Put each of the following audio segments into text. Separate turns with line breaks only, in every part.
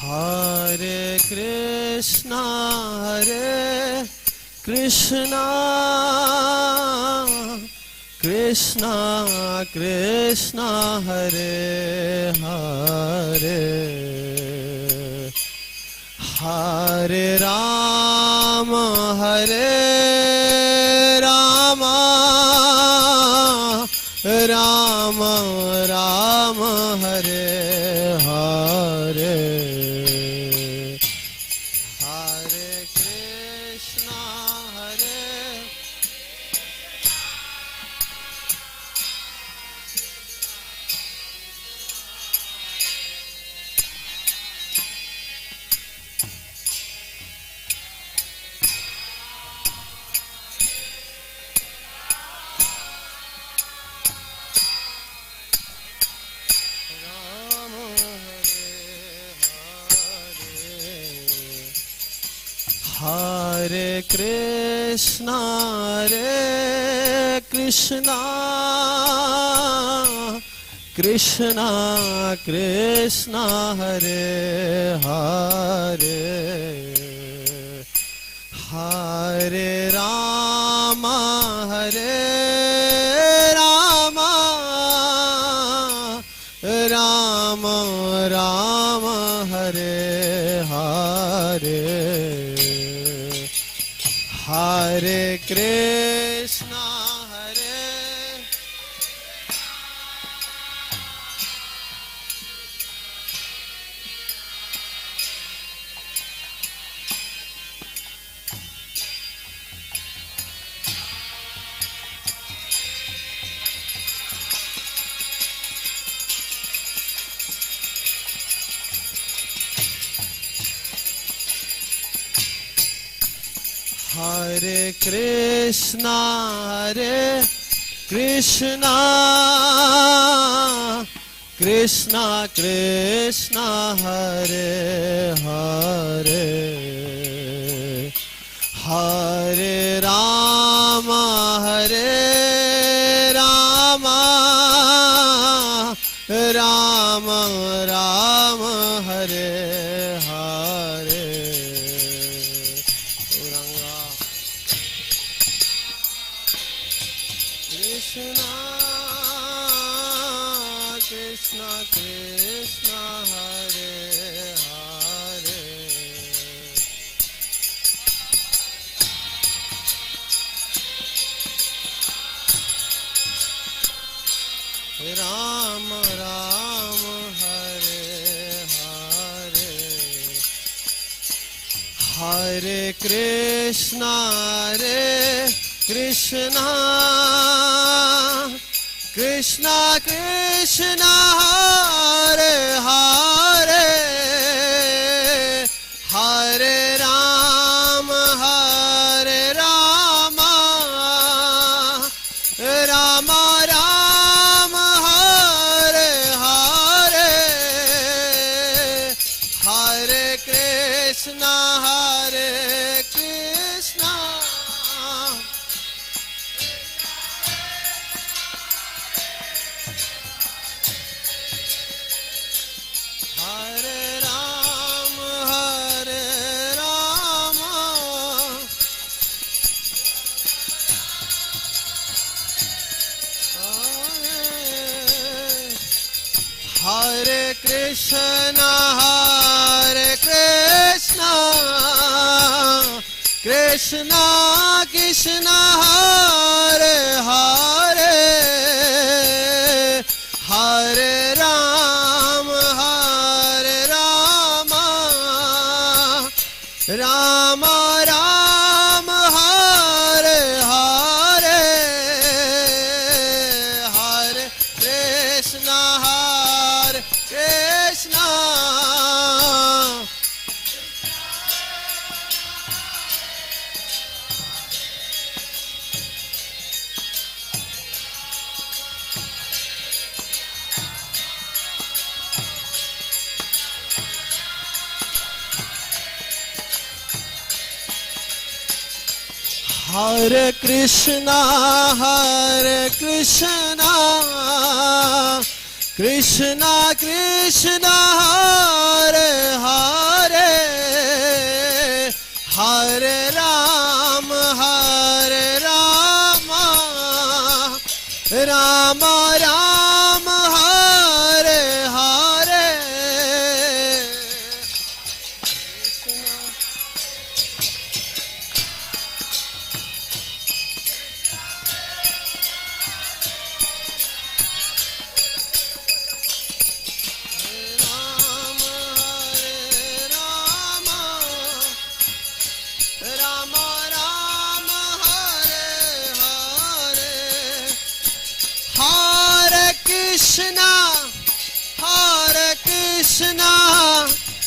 Hare Krishna, Krishna Krishna, Hare Hare, Hare Rama, Rama Rama, Hare Hare, Hare Krishna, Hare Krishna, Krishna Krishna, Hare Hare, Hare Rama, Rama Rama, Hare Hare, Hare Krishna, Hare Krishna, Krishna Krishna, Hare Hare, Hare Rama, Rama Rama, Hare Hare. Krishna Krishna, Hare Hare, Rama Rama, Hare Hare, Hare Krishna, Krishna Krishna, Hare Hare, Hare Rama, Rama Rama, Hare Hare, Hare Krishna, Hare Krishna, Krishna Krishna, Hare Hare, Hare Rama, Rama Rama, Hare Hare, Hare Krishna, Krishna. Hare Krishna, Krishna Krishna, Hare Hare.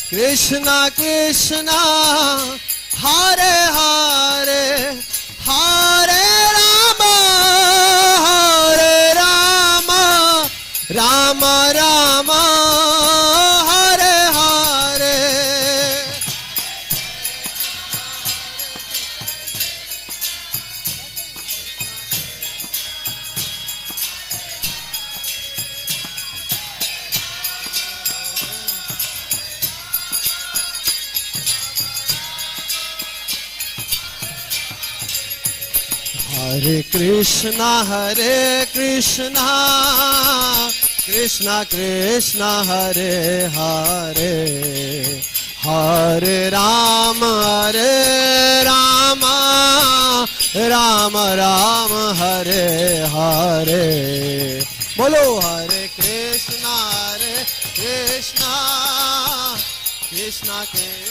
Krishna Krishna Hare Hare Hare Rama Hare Rama Rama Rama Hare Hare Hare Krishna Krishna Krishna Hare Hare Hare Rama Rama Rama Hare Hare Bolo Hare Krishna Krishna Krishna Hare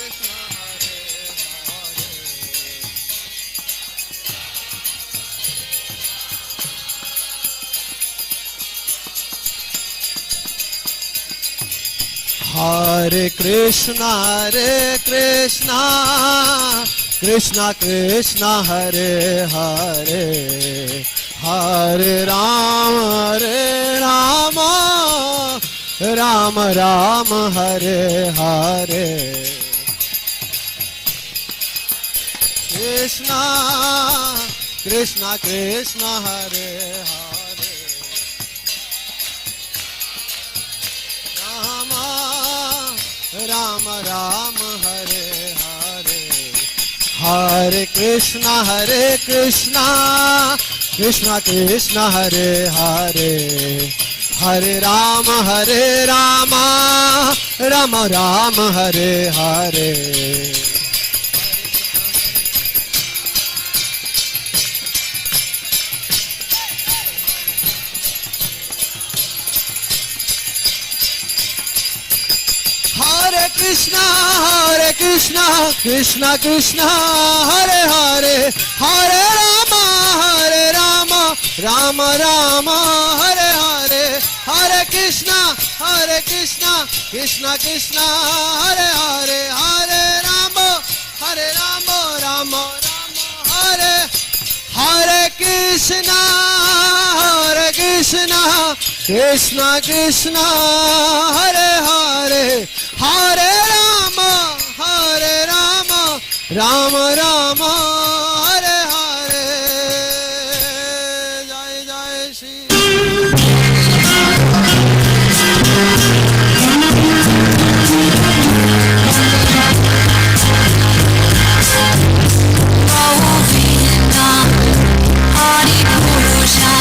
Hare Krishna Krishna Krishna Hare Hare Hare Rama Rama Rama Hare Hare Krishna Krishna Krishna Hare Hare Rama Rama Hare Hare Hare Krishna Krishna Krishna Hare Hare Hare Rama Rama Rama Hare Hare Hare Krishna Krishna Krishna Hare Hare Hare Rama Rama Rama Hare Hare Hare Krishna Krishna Krishna Hare Hare Hare Rama Rama Hare Hare Krishna Krishna Krishna Hare Hare Hare Rama Rama Rama Hare Hare Jai Jai Shri
Govinda Hari Purusha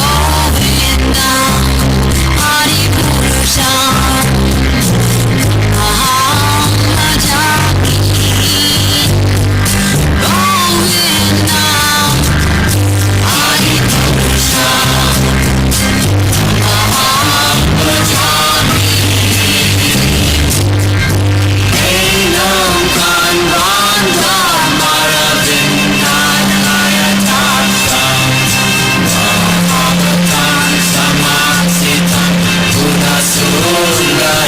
Govinda Hari Purusha Govinda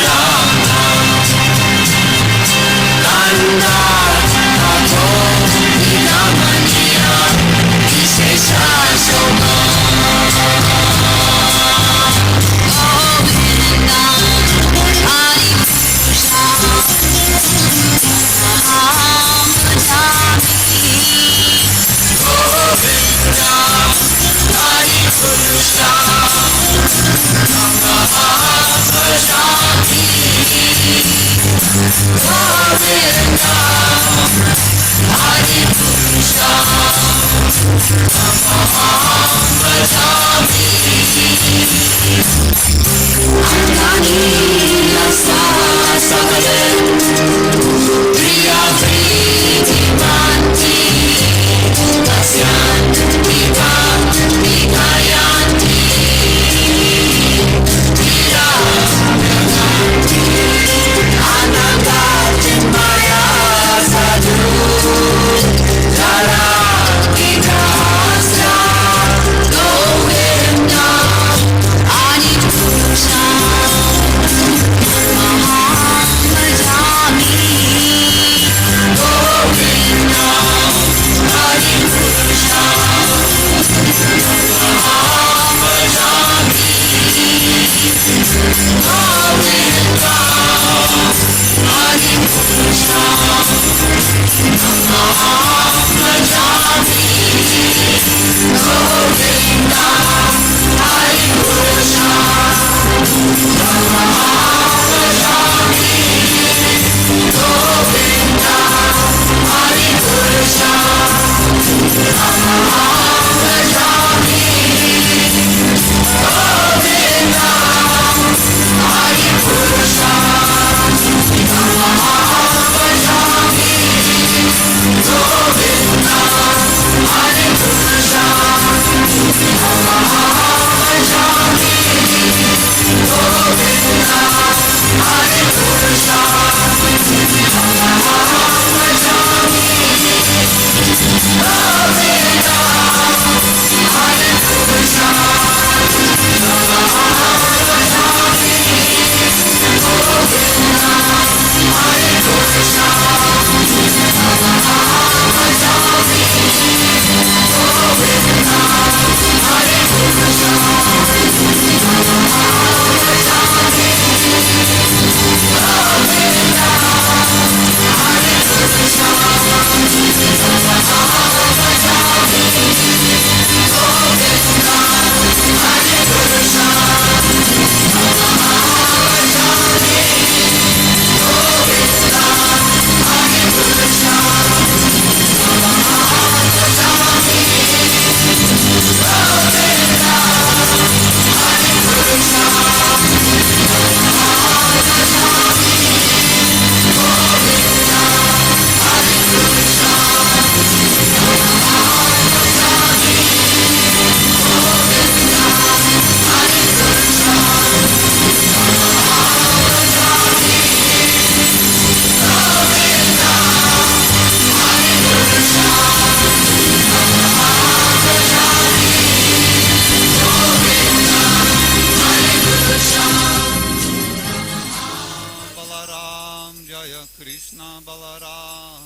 Krishna Balaram,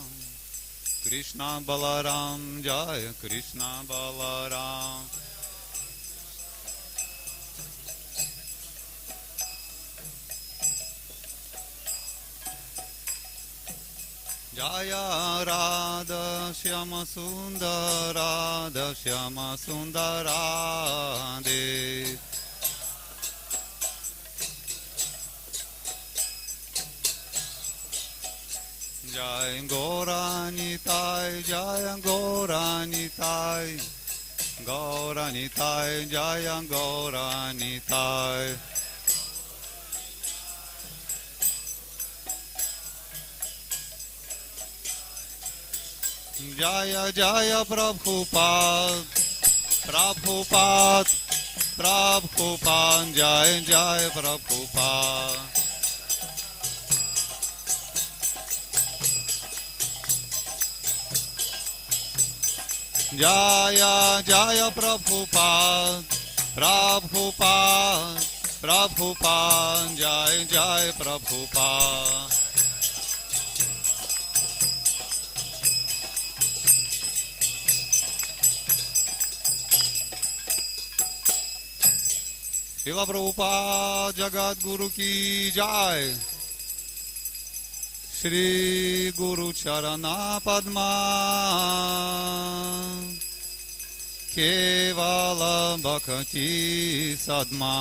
Krishna Balaram, Jaya Krishna Balaram. Jaya Radha Shyama Sundara Radha Shyama Sundara Dev. Jai Gauranitai, Jaya Gauranitai, Gauranitai, Jaya Gauranitai. Jaya Jaya Prabhupada, Prabhupada, Prabhupada, Jaya Jaya Prabhupada. Jaya Jaya Prabhupada, Prabhupada, Prabhupada, Jaya Jaya Prabhupada. Srila Prabhupada Jagat Guru Ki Jai. Shri Guru Charana Padma Kevala Bhakti Sadma.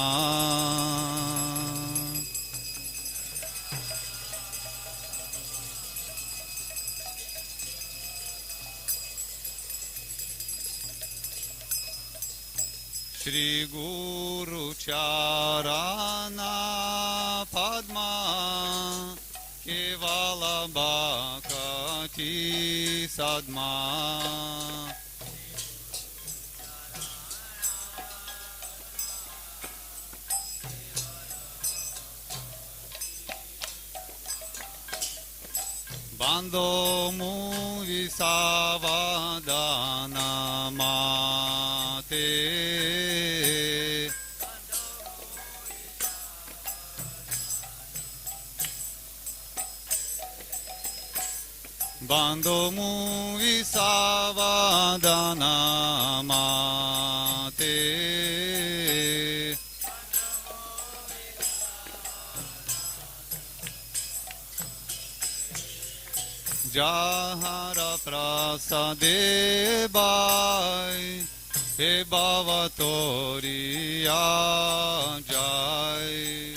Shri Guru Charana Padma Kevala Bhakti Sadma. Bando Muvi Savadana Mate Bando Muvi Savadana Mate Jahara Prasade Bai He Bhavatoriya Jai.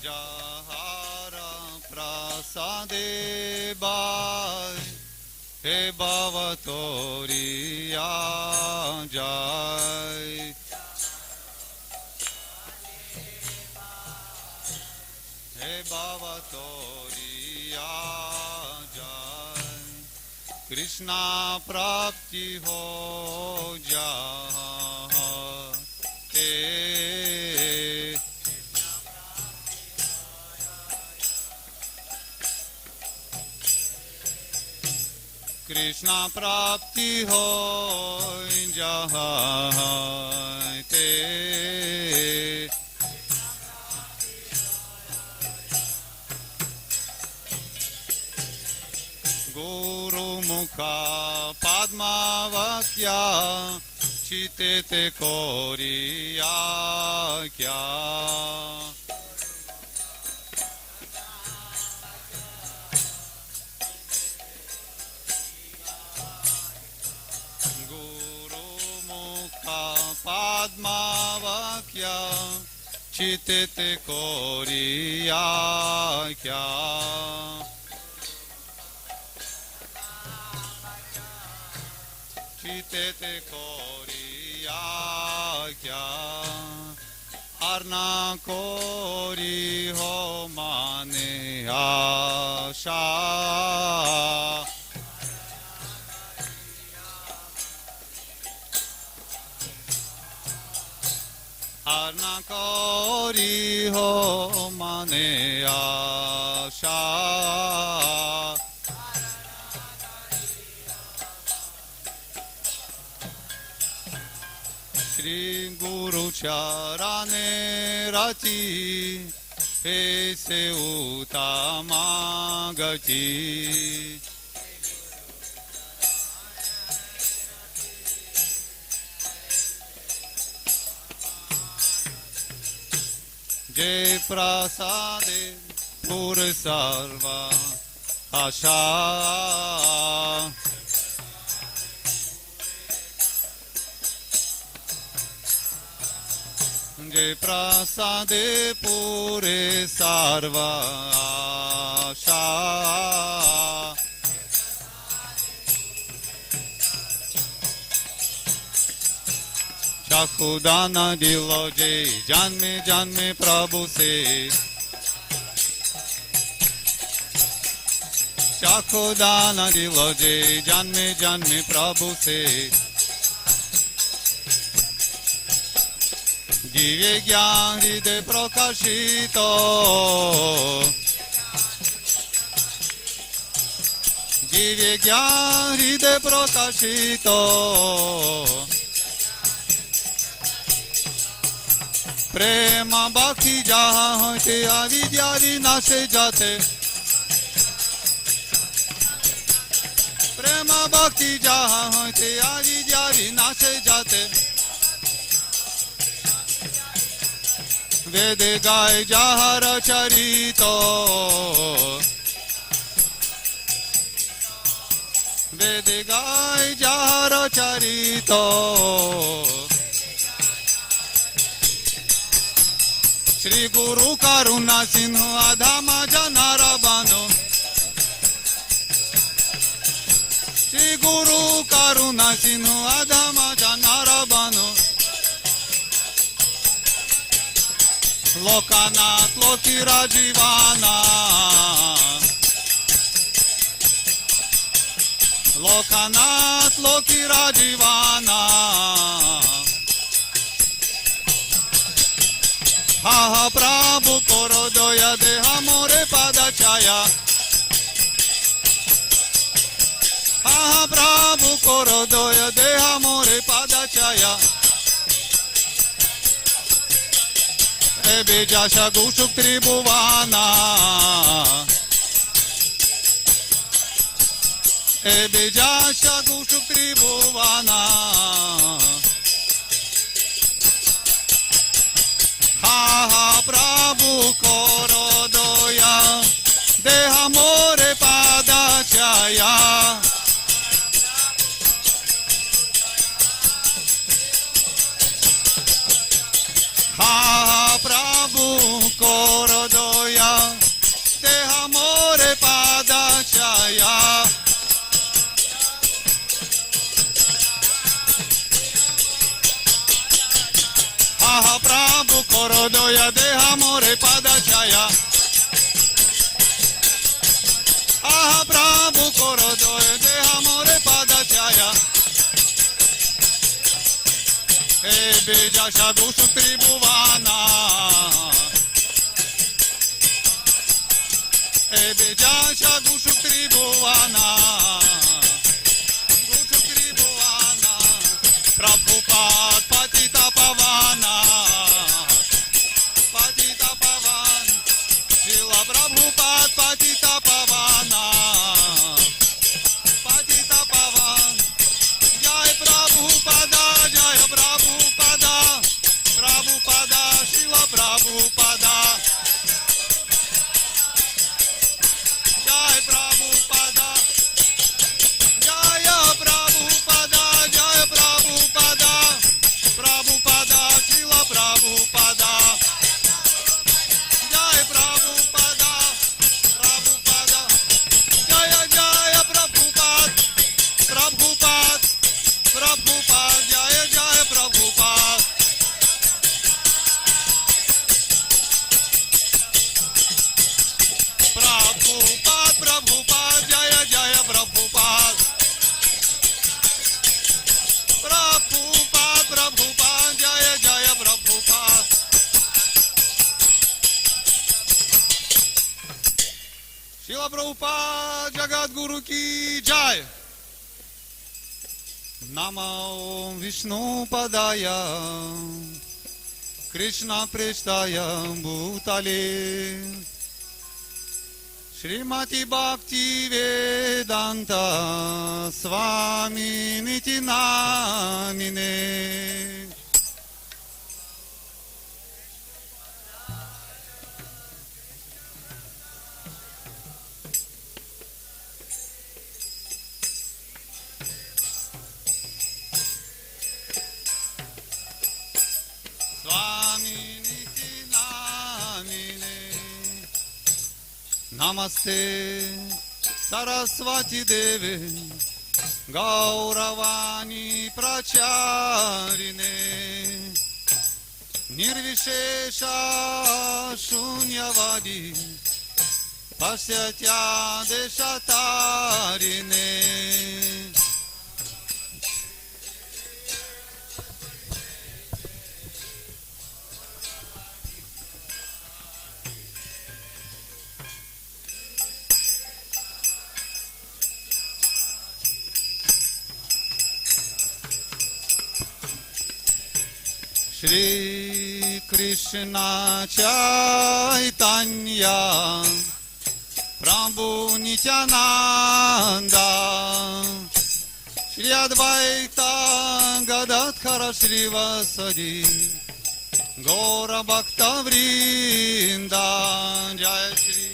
Jahara Prasade Bai He Bhavatoriya Jai. He Bhavatoriya Jai. Krishna Prapti Ho Jai. Krishna Prapti Ho Jai. Guru Mukha Padma Vakya Chitete Koriya Kya. Padma Vakya Chitete Koriya Kya. Chitete Koriya Kya. Arna Kori Ho Mane Asha. Arna Kori Ho Mane Asha. Shri Guru Charane Rati Ese Utama Gati Jai Prasade Pur Sarva Asha Jai Prasade Pure Sarva Asha Chakudana dilo jai Janme Janme Prabhu se Chakudana dilo jai Janme Janme Prabhu se Divye Gyan Hriday Prakashito Divye Gyan Hriday Prakashito Prema Bhakti Jaha Hote Avidya Vinashe Jate Prema Bhakti Jaha Hote Avidya Vinashe Jate Vede Gai Jahara Charito Vede Gai Jahara Charito Shri Guru Karuna Sindhu Adhama Janara Bano Shri Guru Karuna Sindhu Adhama Janara Bano Lokanath Lokira Jivana Lokanath Lokira Jivana Ha Prabhu Korodoya Deha More Padachaya Ha Prabhu Korodoya Deha More Padachaya Ebe Jasha Gushuk Tribhuvana Ebe Jasha Gushuk Tribhuvana Ha Prabhu Korodoya Deha More Padachaya Ha Prabhu Korodoya Deha More Padachaya Ha Prabhu Korodoya Deha More Padachaya Ha Prabhu Korodoya Deha More Padachaya Ebe Jasha Gushuk Tribhuvana Ebe Jasha Gushuk Tribhuvana Gushuk Tribhuvana Prabhupada Patita Pavana Patita Pavana Srila Prabhupada Patita Pavana Patita Pavana Jai Prabhupada Jai Prabhupada Prabhupada Srila Prabhupada Jai Prabhupada Jaya Prabhupada Jaya Prabhupada Prabhupada Srila Prabhupada Jai Prabhupada Prabhupada Jaya Jaya Prabhupada Prabhupada Prabhupada Jaya Jaya Prabhupada Prabhupada Prabhupada Jaya Jaya Prabhupada Prabhupada Prabhupada Jaya Jaya Prabhupada Srila Prabhupada Jagat Guru ki Jai Namo Vishnu Padaya Krishna Prestaya Bhutale Srimati Bhakti Vedanta Swami Niti Namine Namaste Saraswati Devi Gauravani Pracharine Nirvishesha Shunyavadi Pasyatya Deshatarine Shri Krishna Chaitanya Prabhu Nityananda Shri Advaita Gadadhara Shrivasadi Gaura Bhakta Vrinda Jai Shri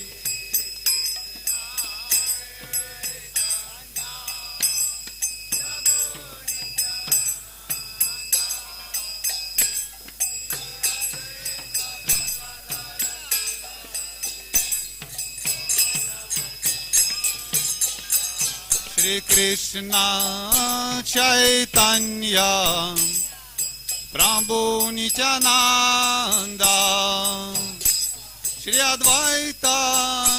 Shri Krishna Chaitanya Prabhu Nityananda Shri Advaita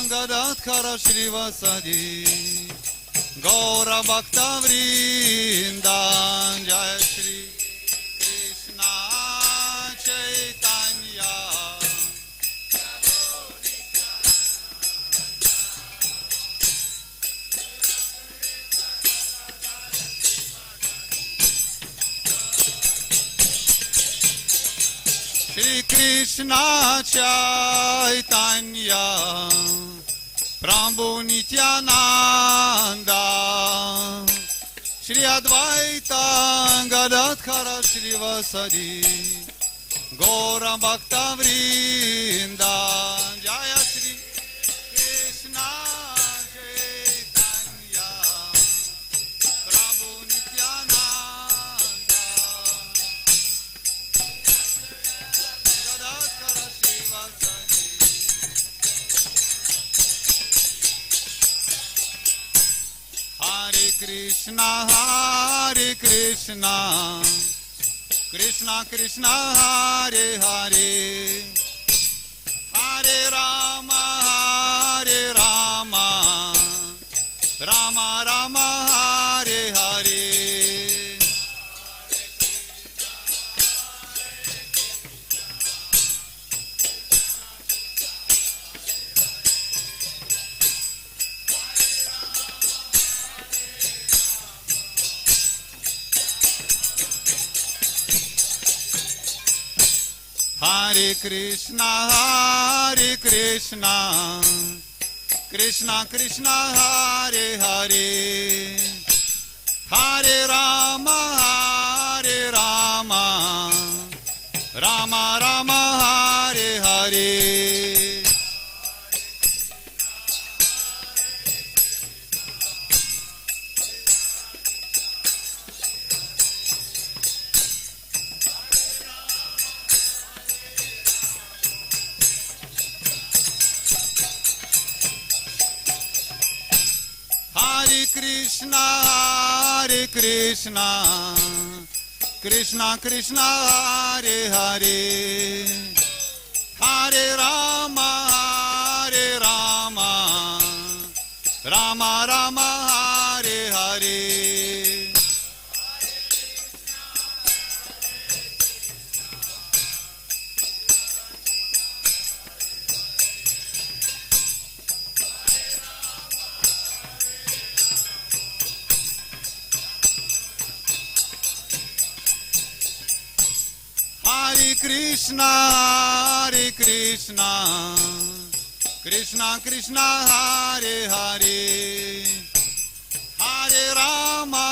Gadadhara Shrivasadi Gaura Bhakta Vrinda Jai Shri Krishna Chaitanya Shri Krishna Chaitanya Prabhu Nityananda Shri Advaita Gadadhara Shrivasadi Gaura Bhakta Vrinda Jaya Shri Krishna Chaitanya Prabhu Nityananda Gadadhara Shrivasadi Hare Krishna Krishna Krishna Hare Hare Hare Rama Rama Rama Hare Hare Hare Krishna Krishna Krishna Hare Hare Hare Rama Rama Rama Hare Hare Hare Krishna Krishna Krishna Hare Hare Hare Rama Rama Rama Hare Hare Krishna, Krishna Krishna, Hare Hare, Hare Rama,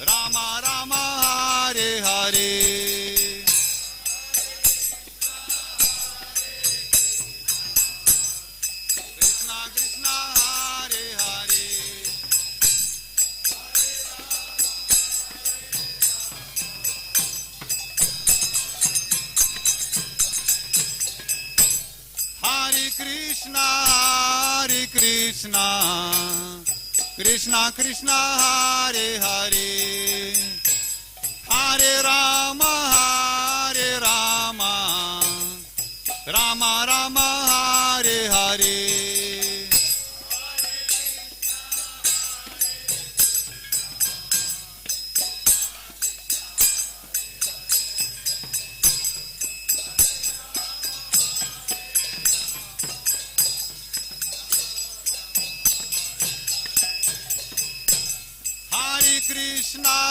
Rama Rama, Hare Hare. Krishna Krishna, Hare Hare. Hare Krishna, Krishna Krishna, Hare Hare, Hare Rama, Rama Rama, Hare Hare.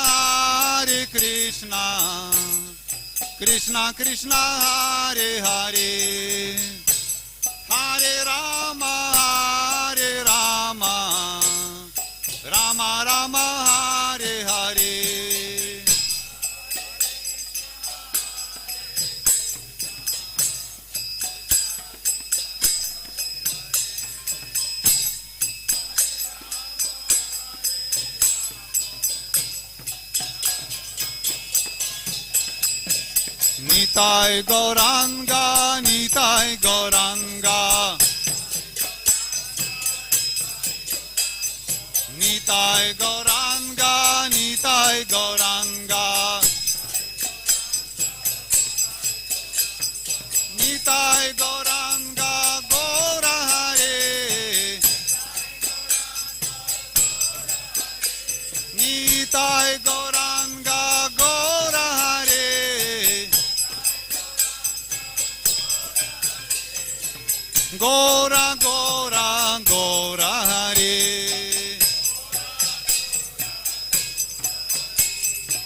Hare Krishna, Krishna Krishna, Hare Hare, Hare Rama, Rama Rama, Hare Hare. Nitai Gauranga, Nitai Gauranga, Nitai Gauranga, Nitai Gauranga, Nitai Gauranga, Gaura Hare, Nitai Gauranga, Gaura Hare. Gora, Gora, Gora Hare,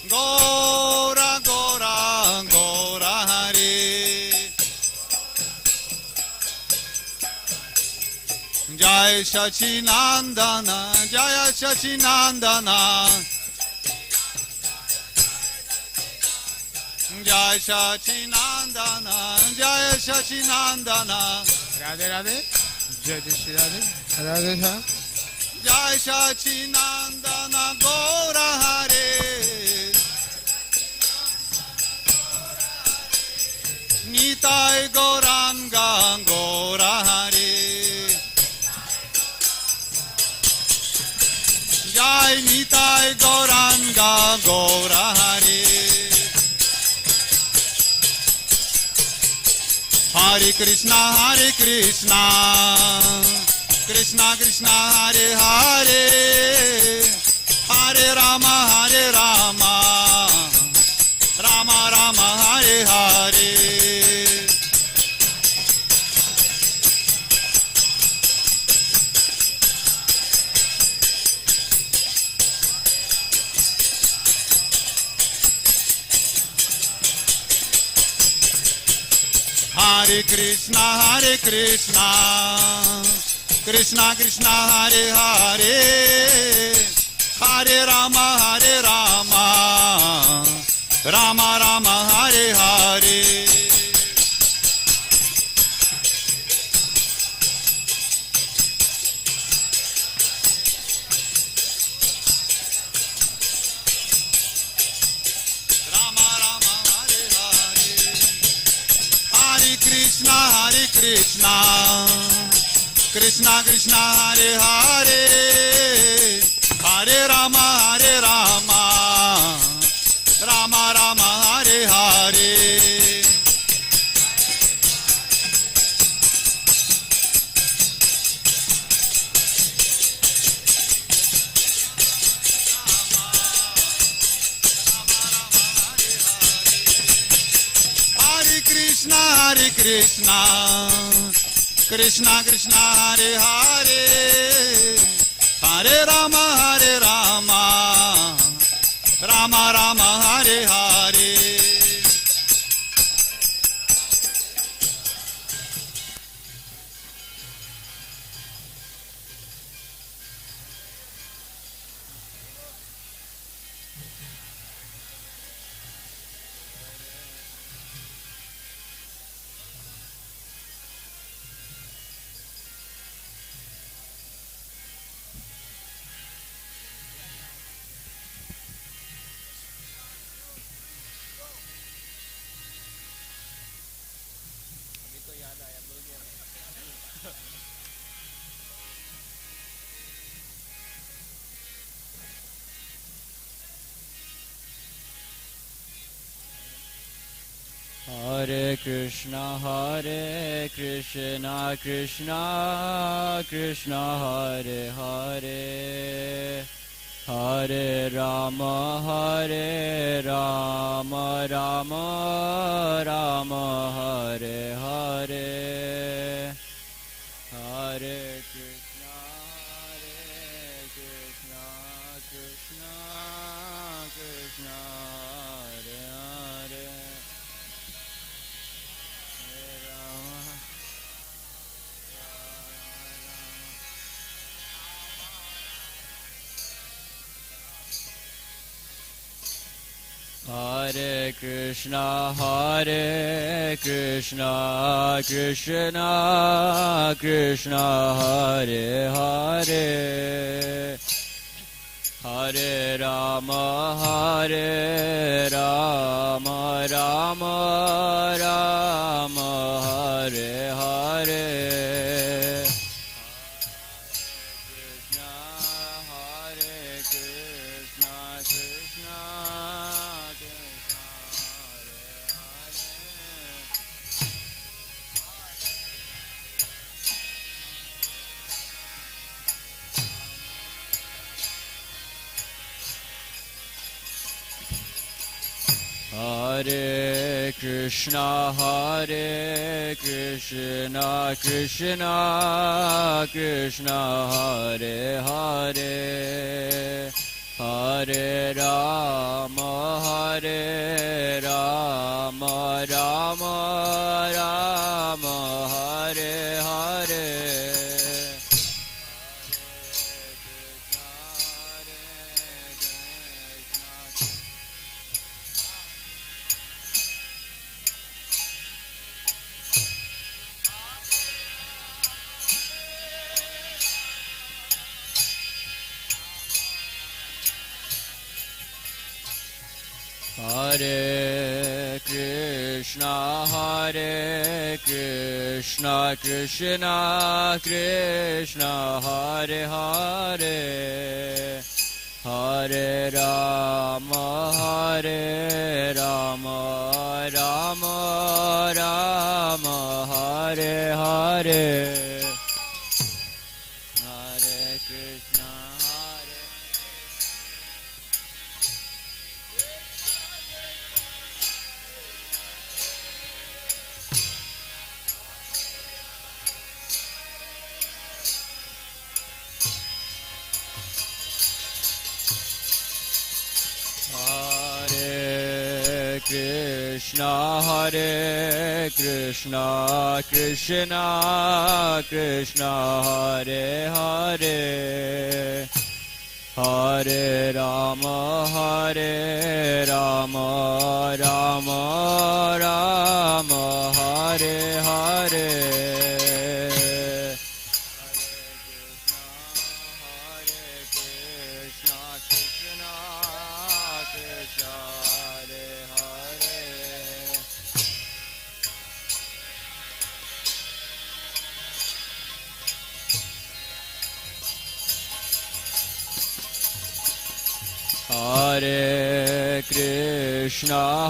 Gora, Gora, Gora Hare, Jai Sachinandana, Jaya Sachinandana, Jai Sachinandana, Jaya Sachinandana.
Radhe Radhe जय जय Shri Radhe Radhe Shyam
Jai Sachinandana, Gaura Hare, Nitai Gauranga, Gaura Hare, Jai Nitai Gauranga, Gaura Hare. Hare Krishna, Krishna Krishna, Hare Hare, Hare Rama, Rama Rama, Hare Hare. Hare Krishna, Krishna Krishna, Hare Hare, Hare Rama, Rama Rama, Hare Hare. Rama Rama, Hare Hare. Hare Krishna, Krishna Krishna, Hare Hare, Hare Rama, Rama Rama, Hare Hare. Hare Krishna, Krishna Krishna, Hare Hare, Hare Rama, Rama Rama Hare Hare.
Hare Krishna, Krishna Krishna, Hare Hare, Hare Rama, Rama Rama, Hare Hare, Hare Krishna, Krishna Krishna, Hare Hare. Hare Krishna, Krishna Krishna, Hare Hare, Hare Rama, Rama Rama, Hare Hare. Hare Krishna, Krishna Krishna, Hare Hare, Hare Rama, Rama Rama, Hare Hare. Hare Krishna, Krishna Krishna, Hare Hare, Hare Rama, Rama Rama, Hare Hare. Hare Krishna, Krishna, Krishna Krishna, Hare Hare, Hare Rama, Rama Rama, Hare Hare.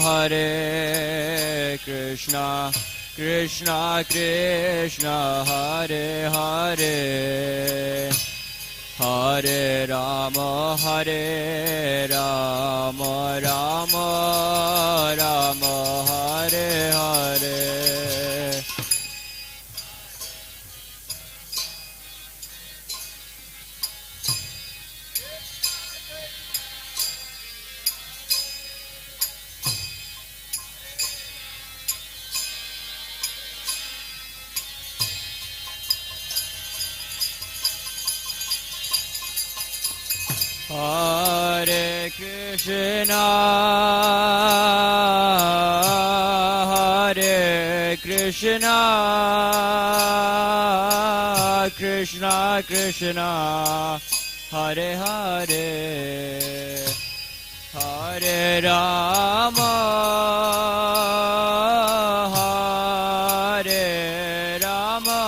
Hare Krishna, Krishna Krishna, Hare Hare, Hare Rama, Rama Rama, Hare Hare. Hare Krishna, Hare Krishna, Krishna Krishna, Hare Hare, Hare Rama, Hare Rama,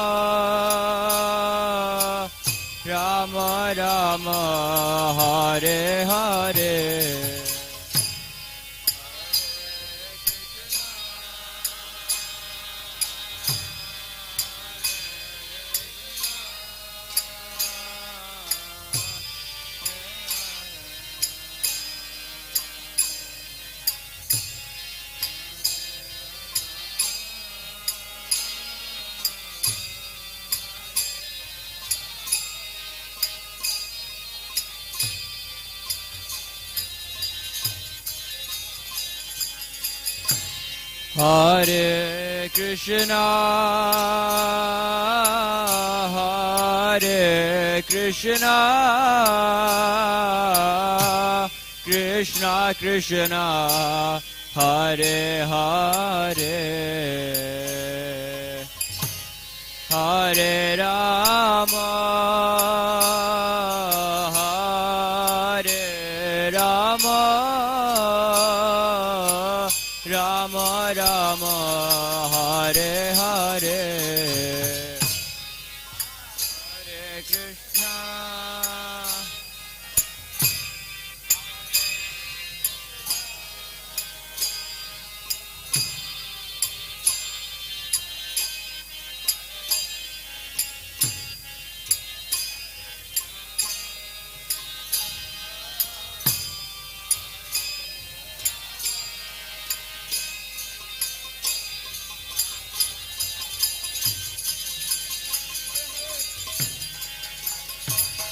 Rama Rama, Hare Hare. Hare Krishna, Hare Krishna, Krishna Krishna, Hare Hare, Hare Rama, Hare Rama, Rama Rama, Hare Hare, Hare Krishna,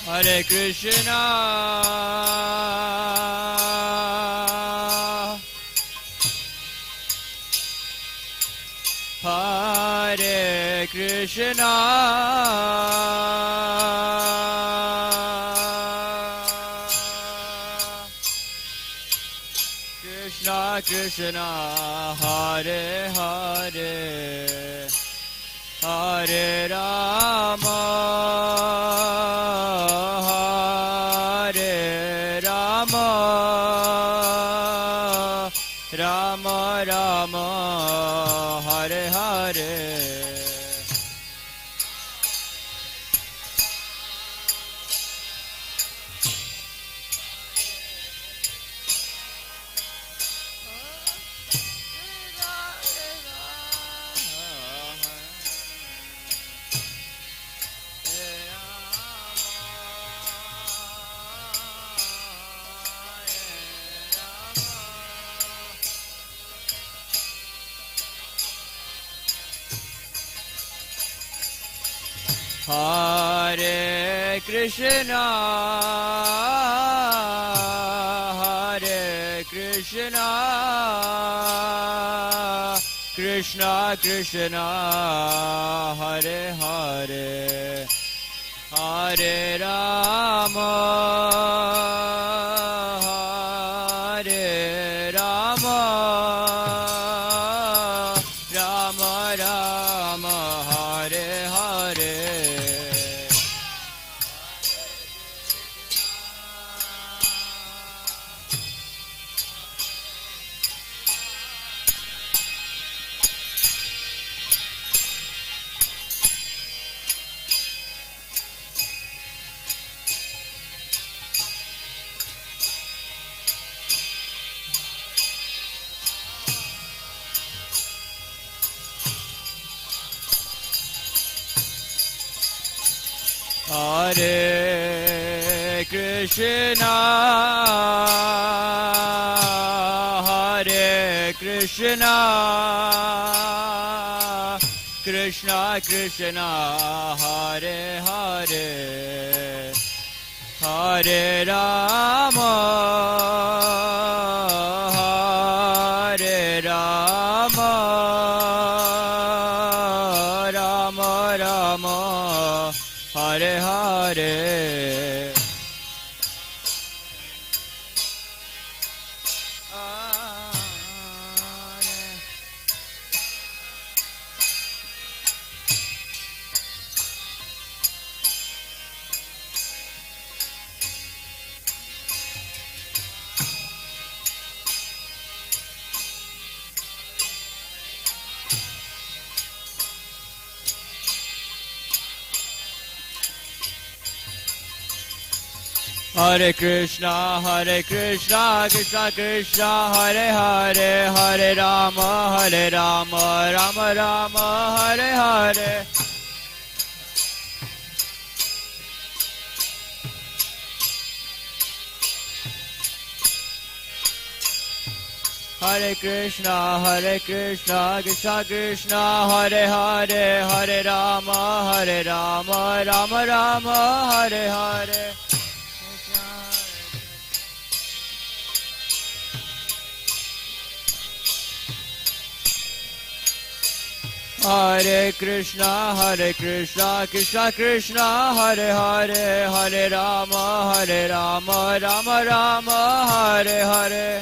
Hare Krishna, Hare Krishna, Krishna Krishna, Hare Hare, Hare Rama, Rama Rama, Hare Hare, Hare Krishna, Hare Krishna, Krishna Krishna, Hare Hare, Hare Rama, Hare Rama, Rama Rama, Hare Hare. Hare Krishna, Hare Krishna, Krishna Krishna, Hare Hare, Hare Rama, Hare Rama, Rama Rama, Hare Hare, Hare Krishna, Krishna Krishna, Hare Hare, Hare Rama, Rama Rama, Hare Hare. Hare Krishna, Krishna Krishna, Hare Hare, Hare Rama, Rama Rama, Hare Hare. Hare Krishna, Krishna Krishna, Hare Hare, Hare Rama, Rama Rama, Hare Hare.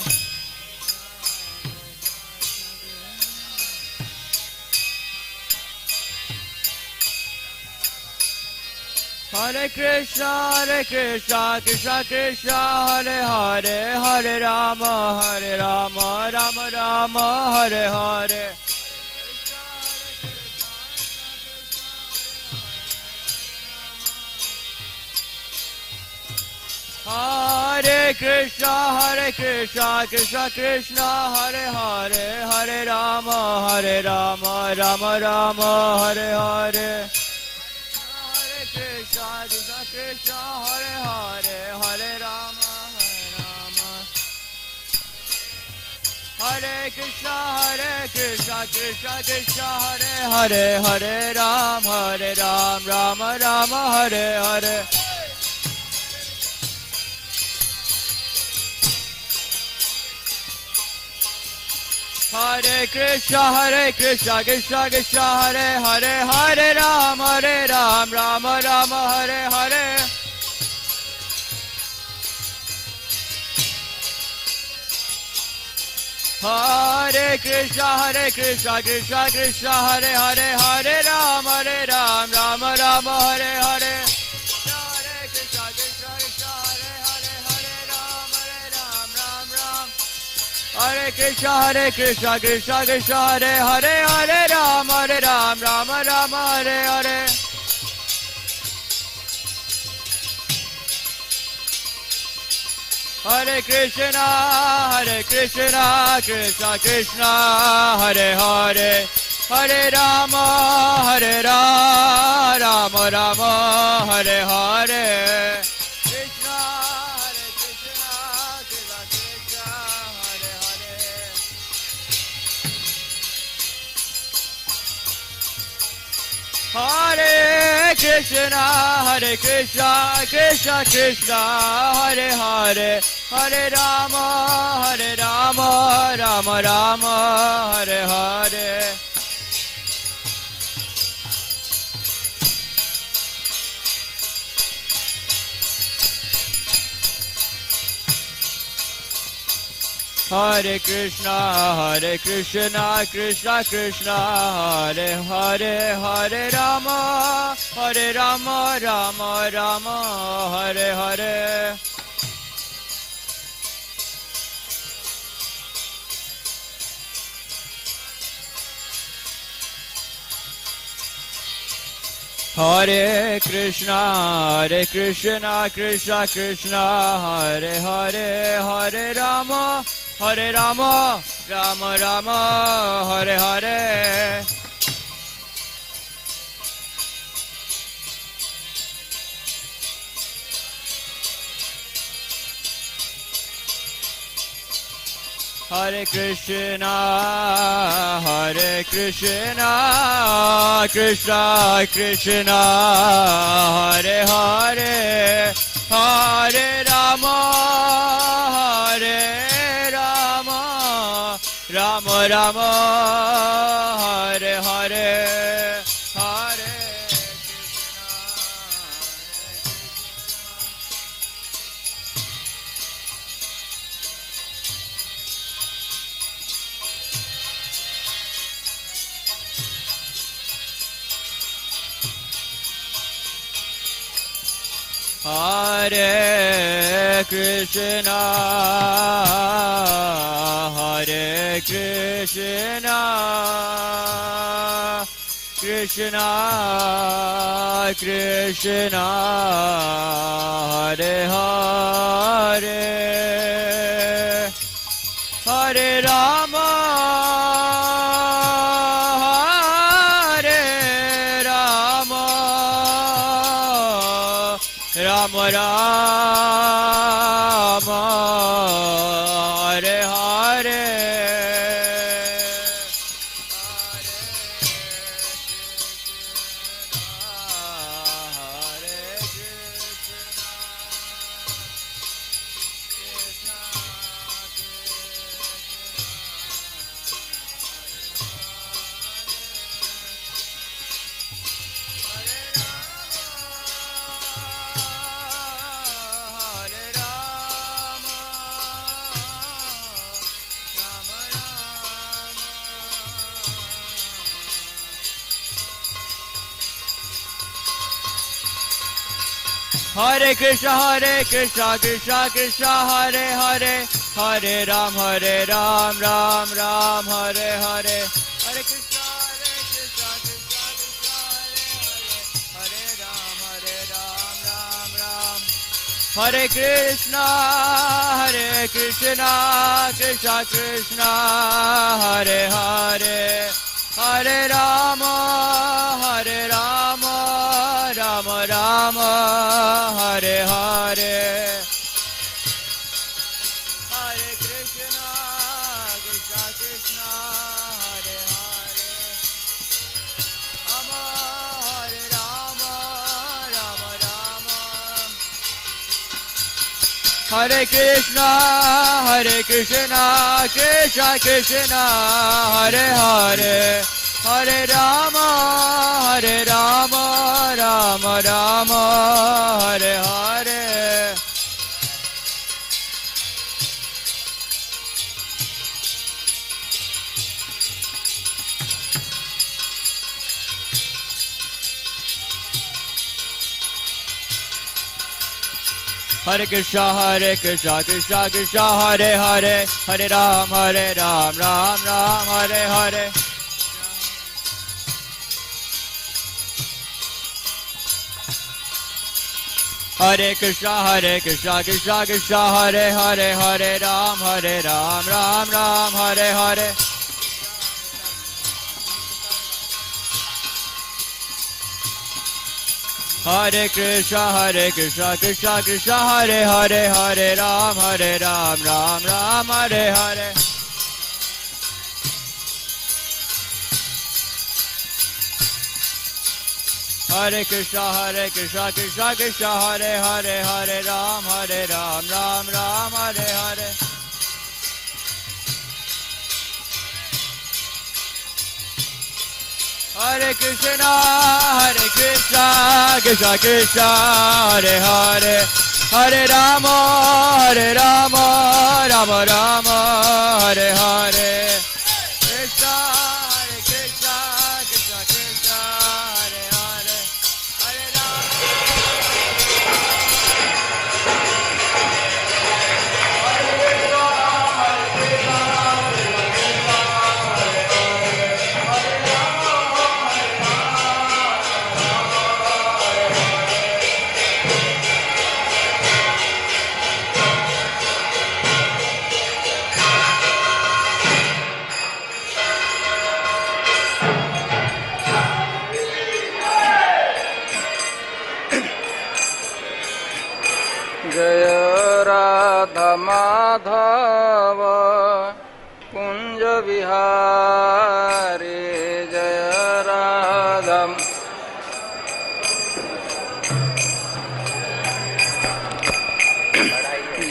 Hare Krishna, Krishna Krishna, Hare Hare, Hare Rama, Rama Rama, Hare Hare. Hare Krishna, Krishna Krishna, Hare Hare, Hare Rama, Rama Rama, Hare Hare. Hare Krishna, Krishna Hare Hare, Hare Rama, Hare Krishna, Krishna Krishna, Hare Hare, Hare Ram, Rama Rama, Hare Hare. Hare Krishna, Krishna Krishna, Hare Hare, Hare Ram, Rama Rama, Hare Hare. Hare Krishna, Krishna Krishna, Hare Hare, Hare Ram, Rama Rama, Hare Hare. Hare Krishna, Krishna, Hare Hare, Hare Ram, Ram. Hare Krishna, Krishna, Hare Hare, Hare Ram, Rama Rama, Hare Hare. Hare Krishna, Krishna Krishna, Hare Hare, Hare Rama, Rama Rama, Hare Hare. Krishna, Krishna, Krishna, Hare Hare. Hare Krishna, Krishna Krishna, Hare Hare, Hare Rama, Rama Rama, Hare Hare. Hare Krishna, Krishna Krishna, Hare Hare, Hare Rama, Rama Rama, Hare Hare. Hare Krishna, Krishna Krishna, Hare Hare, Hare Rama, Rama Rama, Hare Hare. Hare Krishna, Krishna Krishna, Hare Hare, Hare Rama, Rama Rama, Hare Hare, Hare Hare Krishna, Krishna Krishna Krishna Hare Hare Hare Rama Hare Rama Rama Rama Hare Hare Hare Krishna, Krishna Krishna, Hare Hare, Hare Ram, Ram Ram, Hare Hare, Hare Krishna, Krishna Krishna, Hare Hare, Hare Ram, Ram. Hare Krishna, Krishna Krishna, Hare Hare, Hare Rama, Rama Rama, Hare Hare, Hare Krishna, Krishna Krishna, Hare Hare, Rama, Hare Rama, Rama Rama, Hare Krishna, Krishna Krishna, Hare Hare, Hare Rama, Rama Rama, Hare Hare. Hare Krishna, Krishna Krishna, Hare Hare, Hare Ram, Ram Ram, Hare Hare. Hare Krishna, Krishna Krishna, Hare Hare, Hare Ram, Ram Ram, Hare Hare. Hare Krishna, Krishna Krishna, Hare Hare, Hare Ram, Ram Ram, Hare Hare. Hare Krishna, Krishna, Hare Hare, Hare Ram, Ram Ram, Hare Hare. Hare Krishna, Krishna Krishna, Hare Hare, Hare Rama, Rama Rama, Hare Hare. Krishna, Krishna Krishna, Hare Hare, Hare Rama.
जय राधा माधव कुंज विहारी, जय राधा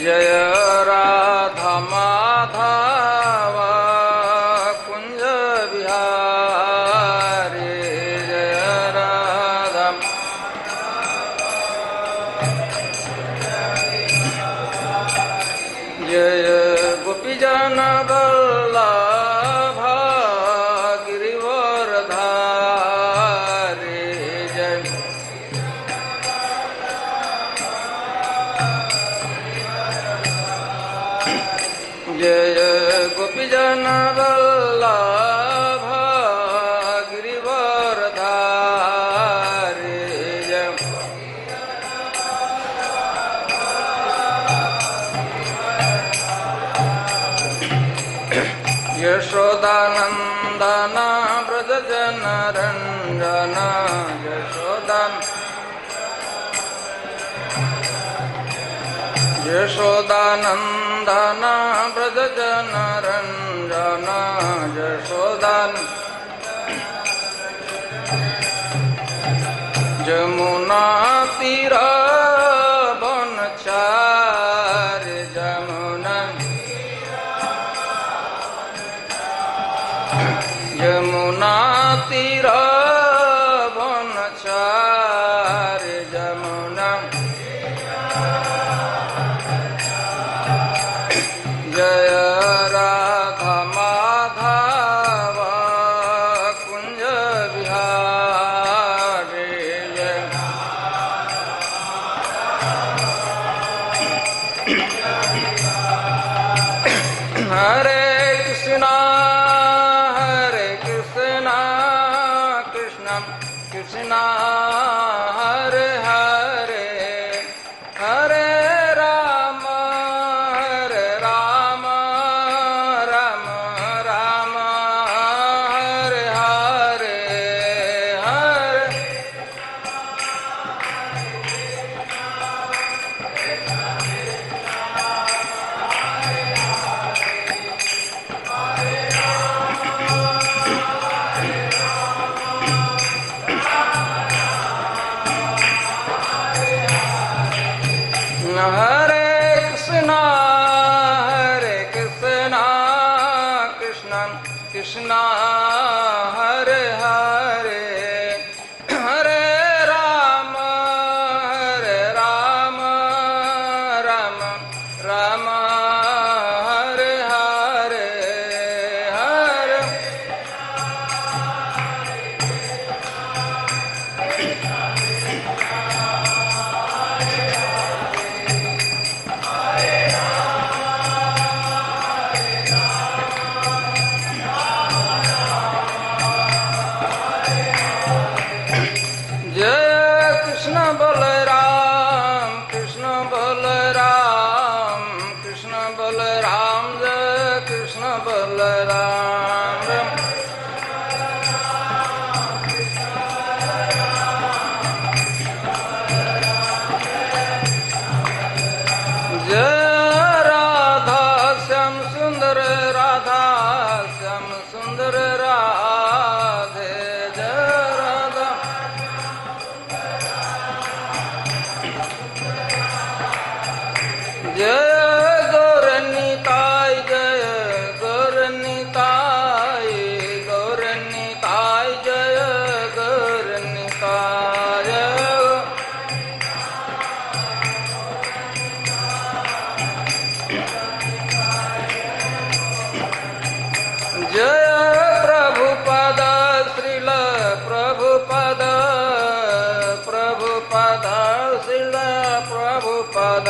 जय राधा माधव कुंज विहारी, जय राधा जय गोपीजन वल्लभ गिरिवरधारी, जय जय गोपीजन वल्लभ गिरिवरधारी। यशोदानंदन व्रज जन रंजन यशोदानंदन व्रज जन रंजन यशोदान जमुना तीर बनचार जमुना यमुना तीर बनचार जमुना जय राधा माधव कुंज बिहारी जय हरे कृष्णा कृष्णा हरे हरे हरे राम राम राम हरे हरे हरे हरे कृष्णा कृष्णा कृष्णा हरे हरे हरे राम राम राम हरे हरे हरे जय कृष्ण बलराम कृष्ण बलराम जय कृष्ण बलराम जय राधा श्याम सुंदर राधे जय राधा जय गौरनिताय जय गौरनिताय जय प्रभुपद श्रील प्रभुपद श्रील प्रभुपद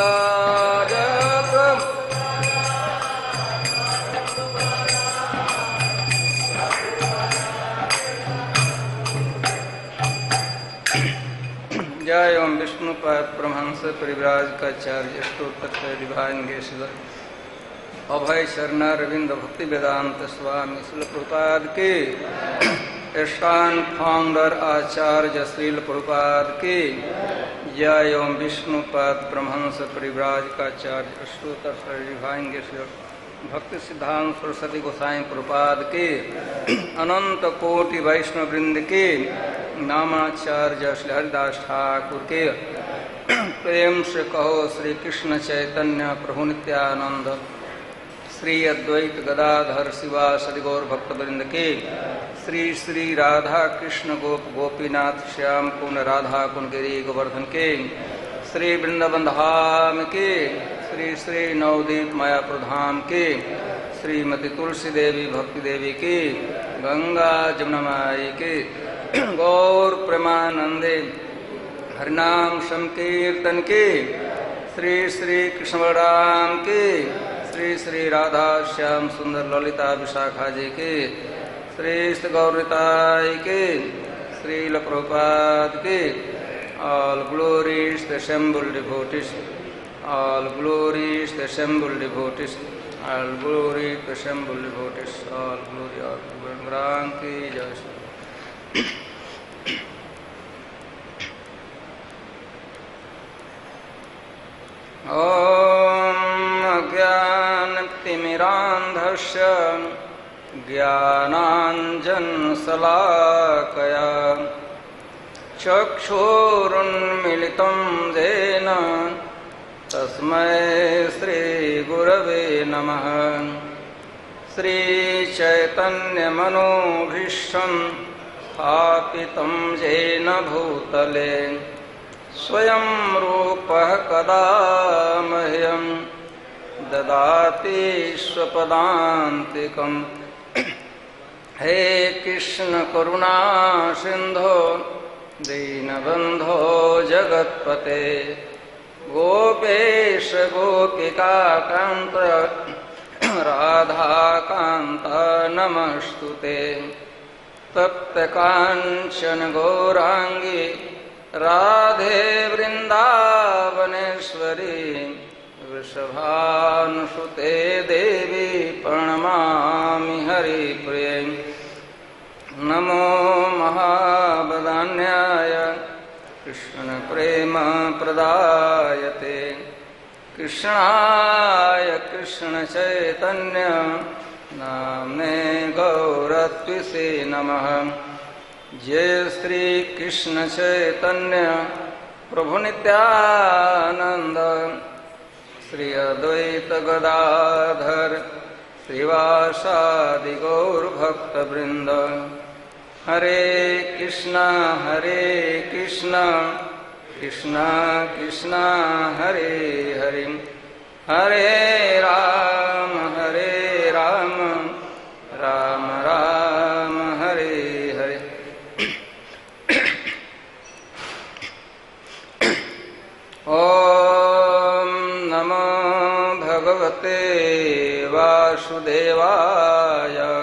जय प्रभु जय ओम विष्णुपाद परमहंस परिव्राज का चार्य अष्टोत्तर डिवाइन गेशवर अभय शरण रविंद्र भक्ति वेदांत स्वामी श्रील प्रभुपाद के स्थान फाउंडर आचार्य श्रील प्रभुपाद के जय ओम विष्णुपाद परमहंस परिव्राज का चार्य अष्टोत्तर डिवाइन गेशवर भक्ति सिद्धांत सरस्वती गोसाई प्रभुपाद के अनंत कोटि वैष्णव वृंद के नामाचार्य श्री हरिदास ठाकुर के प्रेम से कहो श्री कृष्ण चैतन्य प्रभु नित्यानंद श्री अद्वैत गदाधर शिवासदि गौर भक्त वृंद के श्री श्री राधा कृष्ण गोप गोपीनाथ श्याम कुंड राधा कुंड गिरी गोवर्धन के श्री वृंदावन धाम के श्री श्री नवदीप मायापुर धाम के श्रीमती तुलसी देवी भक्ति देवी की गंगा जमुना माई के गौर प्रेमानंदे हरिनाम संकीर्तन के श्री श्री कृष्ण बलराम के श्री श्री राधा श्याम सुंदर ललिता विशाखा जी के श्री गौरताई के श्रील प्रभुपाद के All glories the assembled devotees. All glories the assembled devotees. All glory the assembled devotees. All glory of Vrindavan ki jai. Om Ajnanatimirandhasya Jnananjansalakaya Chakshurunmilitam Jena Tasmai Shri Gurave Namaha. Shri Chaitanya Manobhishtam Sthapitam Jena Bhutale Swayam Rupah Kada Mahyam Dadati Swapadantikam. He Krishna Karuna Sindho Dinabandho Jagatpate Gopesha Gopika Kanta Radha Kanta Namastute Tapta Kanchan Gaurangi Radhe Vrindavaneshwari Vrishabhanusute Devi Pranamami Hari Priya. Namo Mahabadanyaya Krishna Prema Pradayate Krishnaya Krishna Chaitanya Namne Gaurattvise Namaha. Jai Shri Krishna Chaitanya Prabhu Nityananda Shri Advaita Gadadhar Srivasadi Gaur Bhakta Vrinda. Hare Krishna Krishna Krishna Hare Hare Hare Rama Rama Rama Hare Hare. Om Namo Bhagavate Vasudevaya.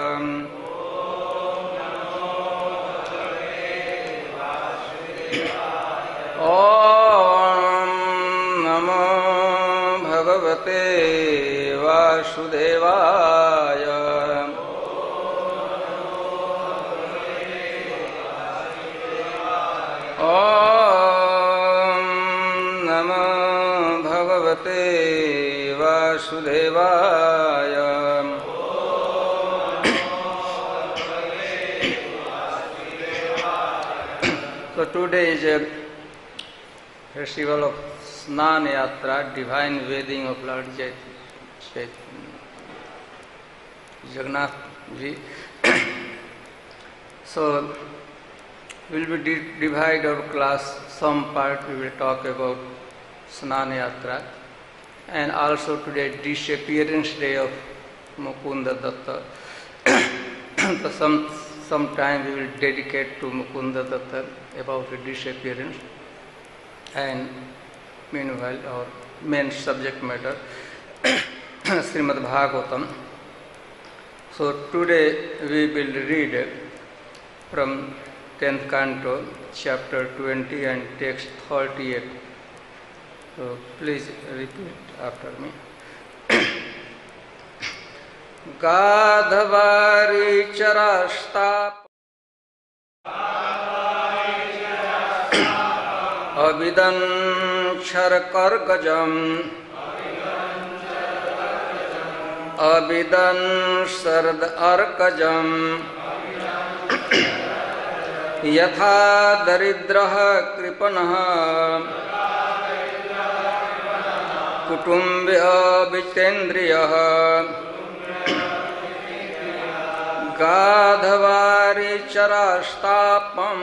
Om Namo Bhagavate Vasudevaya. Om Namo Bhagavate Vasudevaya. So today is a festival of Snan Yatra, divine wedding of Lord Jagannath Ji. So we will be divide our class. Some part we will talk about Snan Yatra, and also today disappearance day of Mukunda Datta. So some time we will dedicate to Mukunda Datta about the disappearance, and meanwhile our main subject matter Srimad Bhagvatam. So today we will read from 10th canto, chapter 20 and text 38. So please repeat after me. Gadhavari charastap Avidan charkargajam Avidan sard arkajam Yatha daridraha kripanaha Kutumbya vitendriyaha Gadhavari charastapam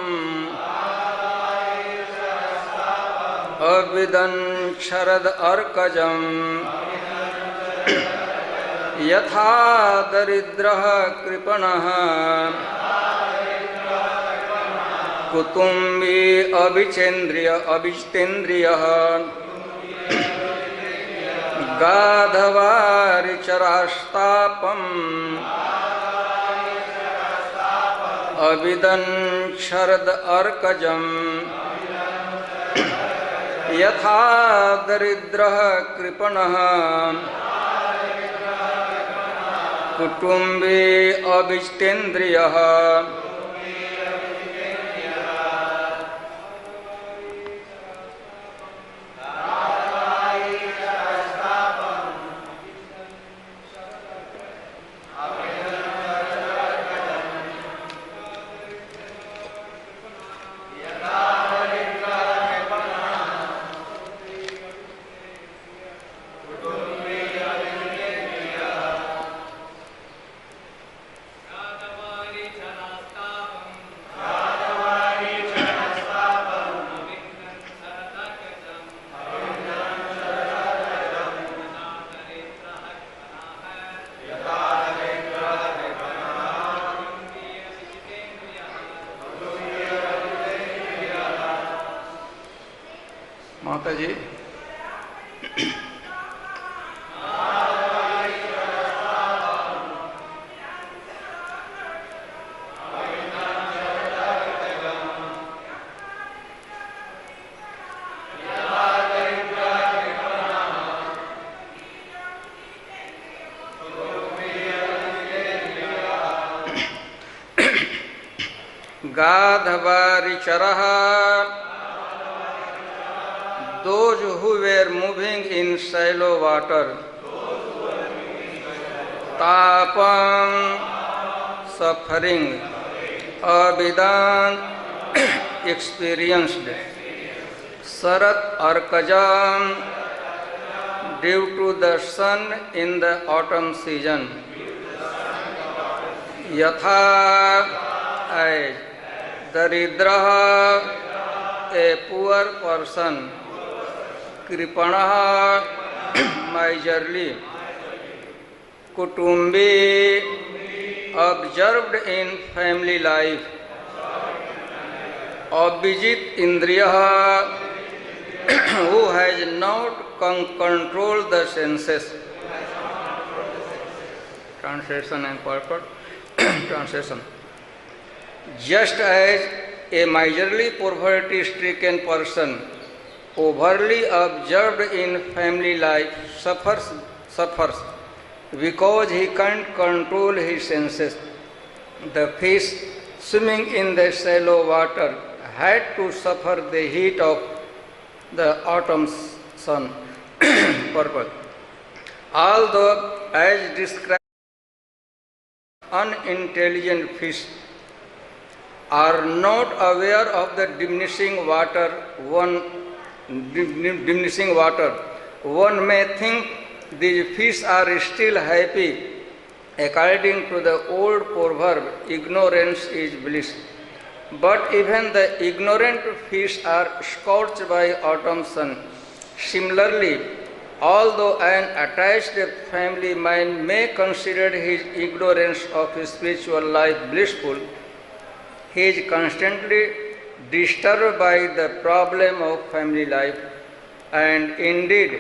Avidan sharad arkajam Yatha daridraha kripanaha Kutumbi abhitendriyaha Gadhavari charastapam Avidan sharad arkajam यथा दरिद्रः कृपणः कुटुम्बे अविजितेन्द्रियः माता जी गाधवारिचरः, those who were moving in shallow water, tapam, suffering, abidan, experienced, sarat arkajam, due to the sun in the autumn season, yatha, as daridraha, a poor person, kripanaha, miserly, kutumbi, observed in family life, abhijit indriyaha, who has not controlled the senses. Translation and purport. Translation. Just as a miserly poverty-stricken person, overly observed in family life, suffers because he can't control his senses. The fish swimming in the shallow water had to suffer the heat of the autumn sun. Purpose. Although, as described, unintelligent fish are not aware of the diminishing water, one may think these fish are still happy. According to the old proverb, ignorance is bliss. But even the ignorant fish are scorched by autumn sun. Similarly, although an attached family man may consider his ignorance of his spiritual life blissful, he is constantly disturbed by the problem of family life, and indeed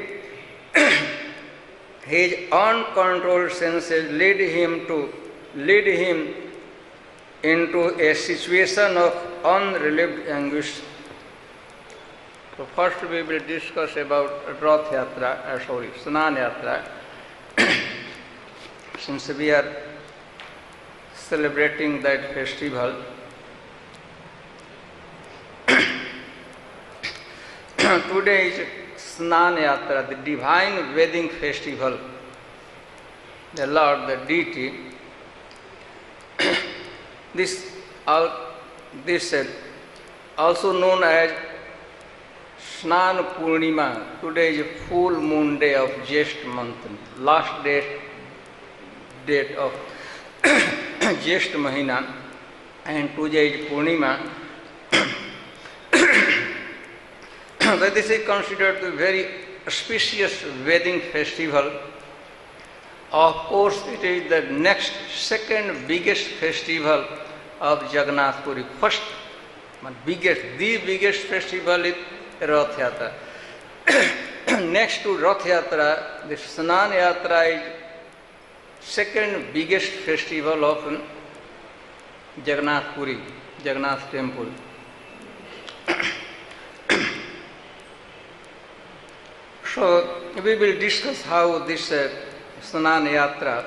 his uncontrolled senses lead him into a situation of unrelieved anguish. So first we will discuss about Rath Yatra, Snan Yatra. Since we are celebrating that festival, today is Snan Yatra, the divine wedding festival. The Lord, the deity, this also known as Snan Purnima. Today is a full moon day of Jyesht month, last date of Jyesht Mahina, and today is Purnima. That this is considered a very auspicious wedding festival. Of course, it is the second biggest festival of Jagannath Puri. The biggest festival is Rath Yatra. Next to Rath Yatra, the Snan Yatra is second biggest festival of Jagannath Puri, Jagannath temple. So we will discuss how this Snan Yatra,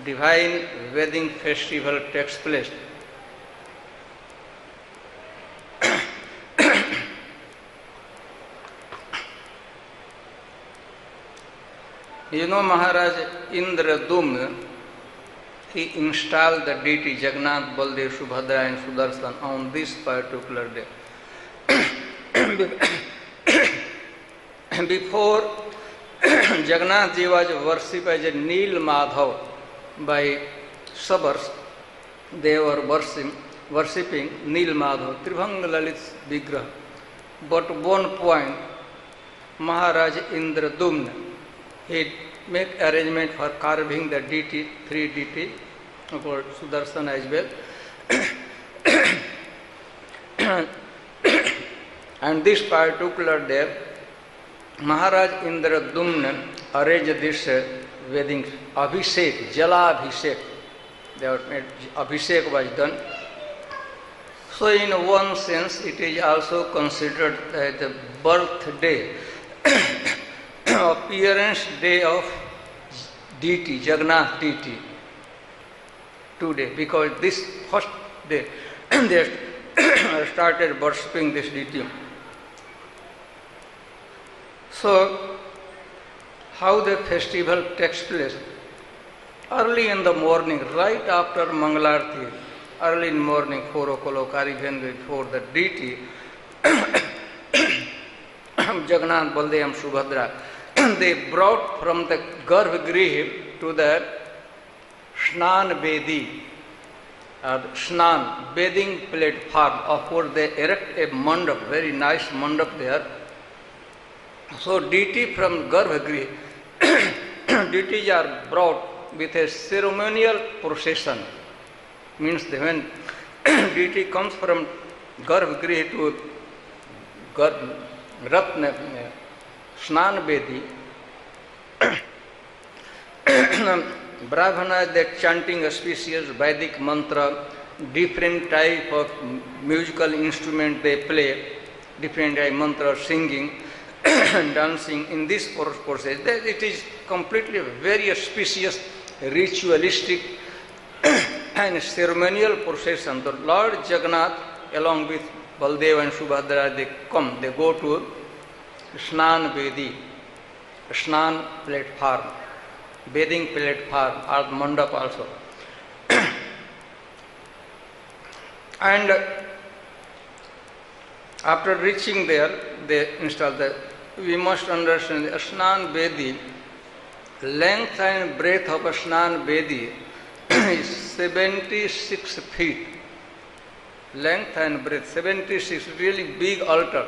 divine wedding festival, takes place. You know, Maharaj Indradumna, he installed the deity Jagannath, Baldev, Subhadra and Sudarshan on this particular day. Before, Jagannath ji was worshipped as a Neel Madhav by Sabars. They were worshipping Neel Madhav, Tribhanga Lalit Vigraha. But one point, Maharaj Indradumna, he make arrangement for carving the deity, 3 deity, for Sudarshan as well. And this particular day, Maharaj Indradumna arranged this wedding Abhishek, Jala Abhishek. Abhishek was done. So in one sense, it is also considered as the birthday, appearance day of deity, Jagannath deity, today, because this first day they started worshipping this deity. So, how the festival takes place? Early in the morning, right after Mangalarti, early in the morning, 4 o'clock, or even before the deity, Jagannath, Baldev, Subhadra, they brought from the Garbhagriha to the Snan Bedi, Snan, bathing platform. Of course, they erect a mandap, very nice mandap there. So, deity from Garbhagriha, deities are brought with a ceremonial procession. Means that when deity comes from Garbhagriha to Ratna, Snan Bedi, Brahmanas, they chanting auspicious Vedic mantra, different type of musical instrument they play, different type of mantra, singing, dancing in this process. It is completely very auspicious, ritualistic and ceremonial procession. The Lord Jagannath, along with Baldev and Subhadra, they go to Snan Bedi, Snan platform, bathing platform, or mandap also. And after reaching there, they install we must understand the Snan Bedi, length and breadth of Snan Bedi is 76 feet. Length and breadth, 76, really big altar.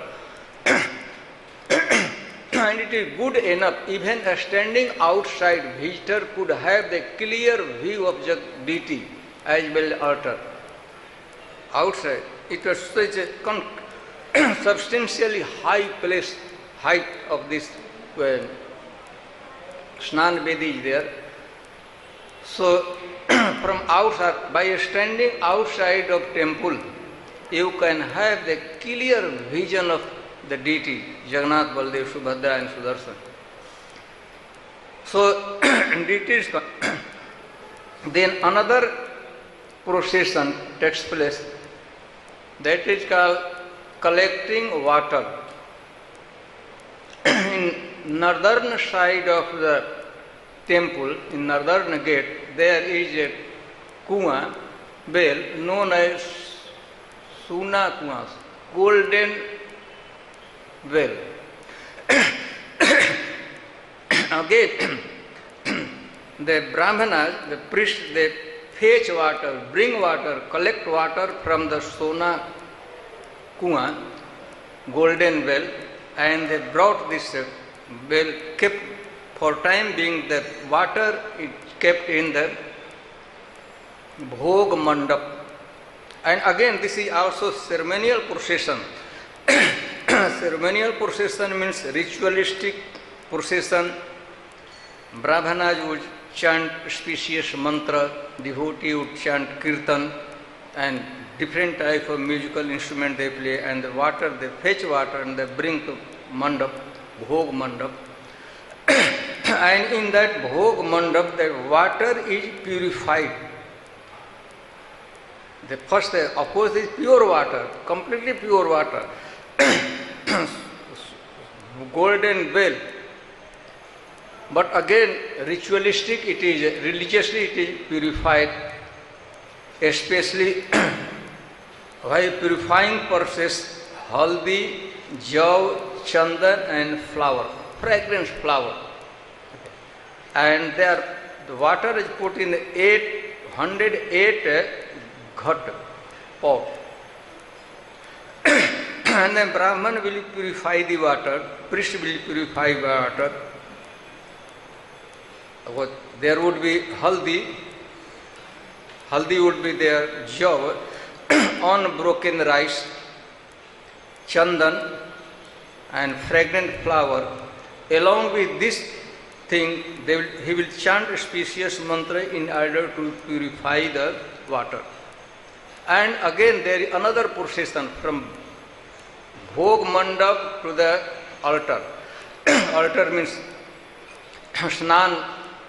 And it is good enough, even a standing outside visitor could have the clear view of the deity as well as altar. Outside, it was such a substantially high place, height of this Snan Bedi is there. So, from outside, by standing outside of temple, you can have the clear vision of the deity, Jagannath, Baldev, Subhadra and Sudarshan. So, deities, then another procession takes place, that is called collecting water. In northern side of the temple, in northern gate, there is a kuwa, well known as Suna Kuwa, golden well. Again, the Brahmanas, the priests, they fetch water, bring water, collect water from the Sona Kuwa, golden well, and they brought this well, kept for time being the water is kept in the Bhog Mandap. And again, this is also ceremonial procession. Ceremonial procession means ritualistic procession. Brahmanas would chant auspicious mantra, devotee would chant kirtan, and different type of musical instrument they play, and the water, they fetch water and they bring to mandap, bhog mandap. And in that Bhog Mandap, that water is purified. The first, of course, is pure water, completely pure water, golden well. But again, ritualistic it is, religiously it is purified, especially by purifying process, haldi, jaw, chandan and flower, fragrance flower. And there, the water is put in 808 ghat pot. And then Brahman will purify the water, priest will purify water. There would be haldi would be there, jaw, unbroken rice, chandan and fragrant flower. Along with this thing, he will chant a specious mantra in order to purify the water. And again there is another procession from Bhog Mandap to the altar. Altar means Snan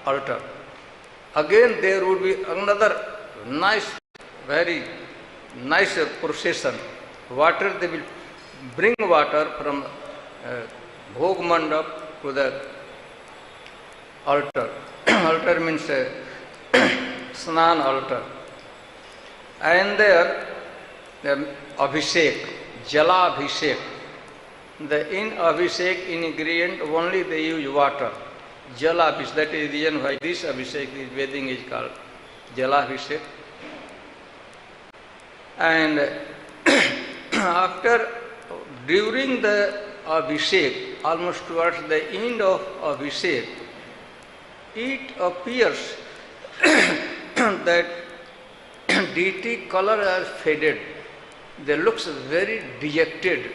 altar. Again there would be another nice, very nice procession. Water, they will bring water from Bhog Mandap to the altar. Altar means Snan altar. And there the Abhishek, Jala Abhishek. In Abhishek ingredient only they use water. Jala Abhishek, that is the reason why this Abhishek, this bathing is called Jala Abhishek. And during the Abhishek, almost towards the end of Abhishek, it appears that deity color has faded. They looks very dejected.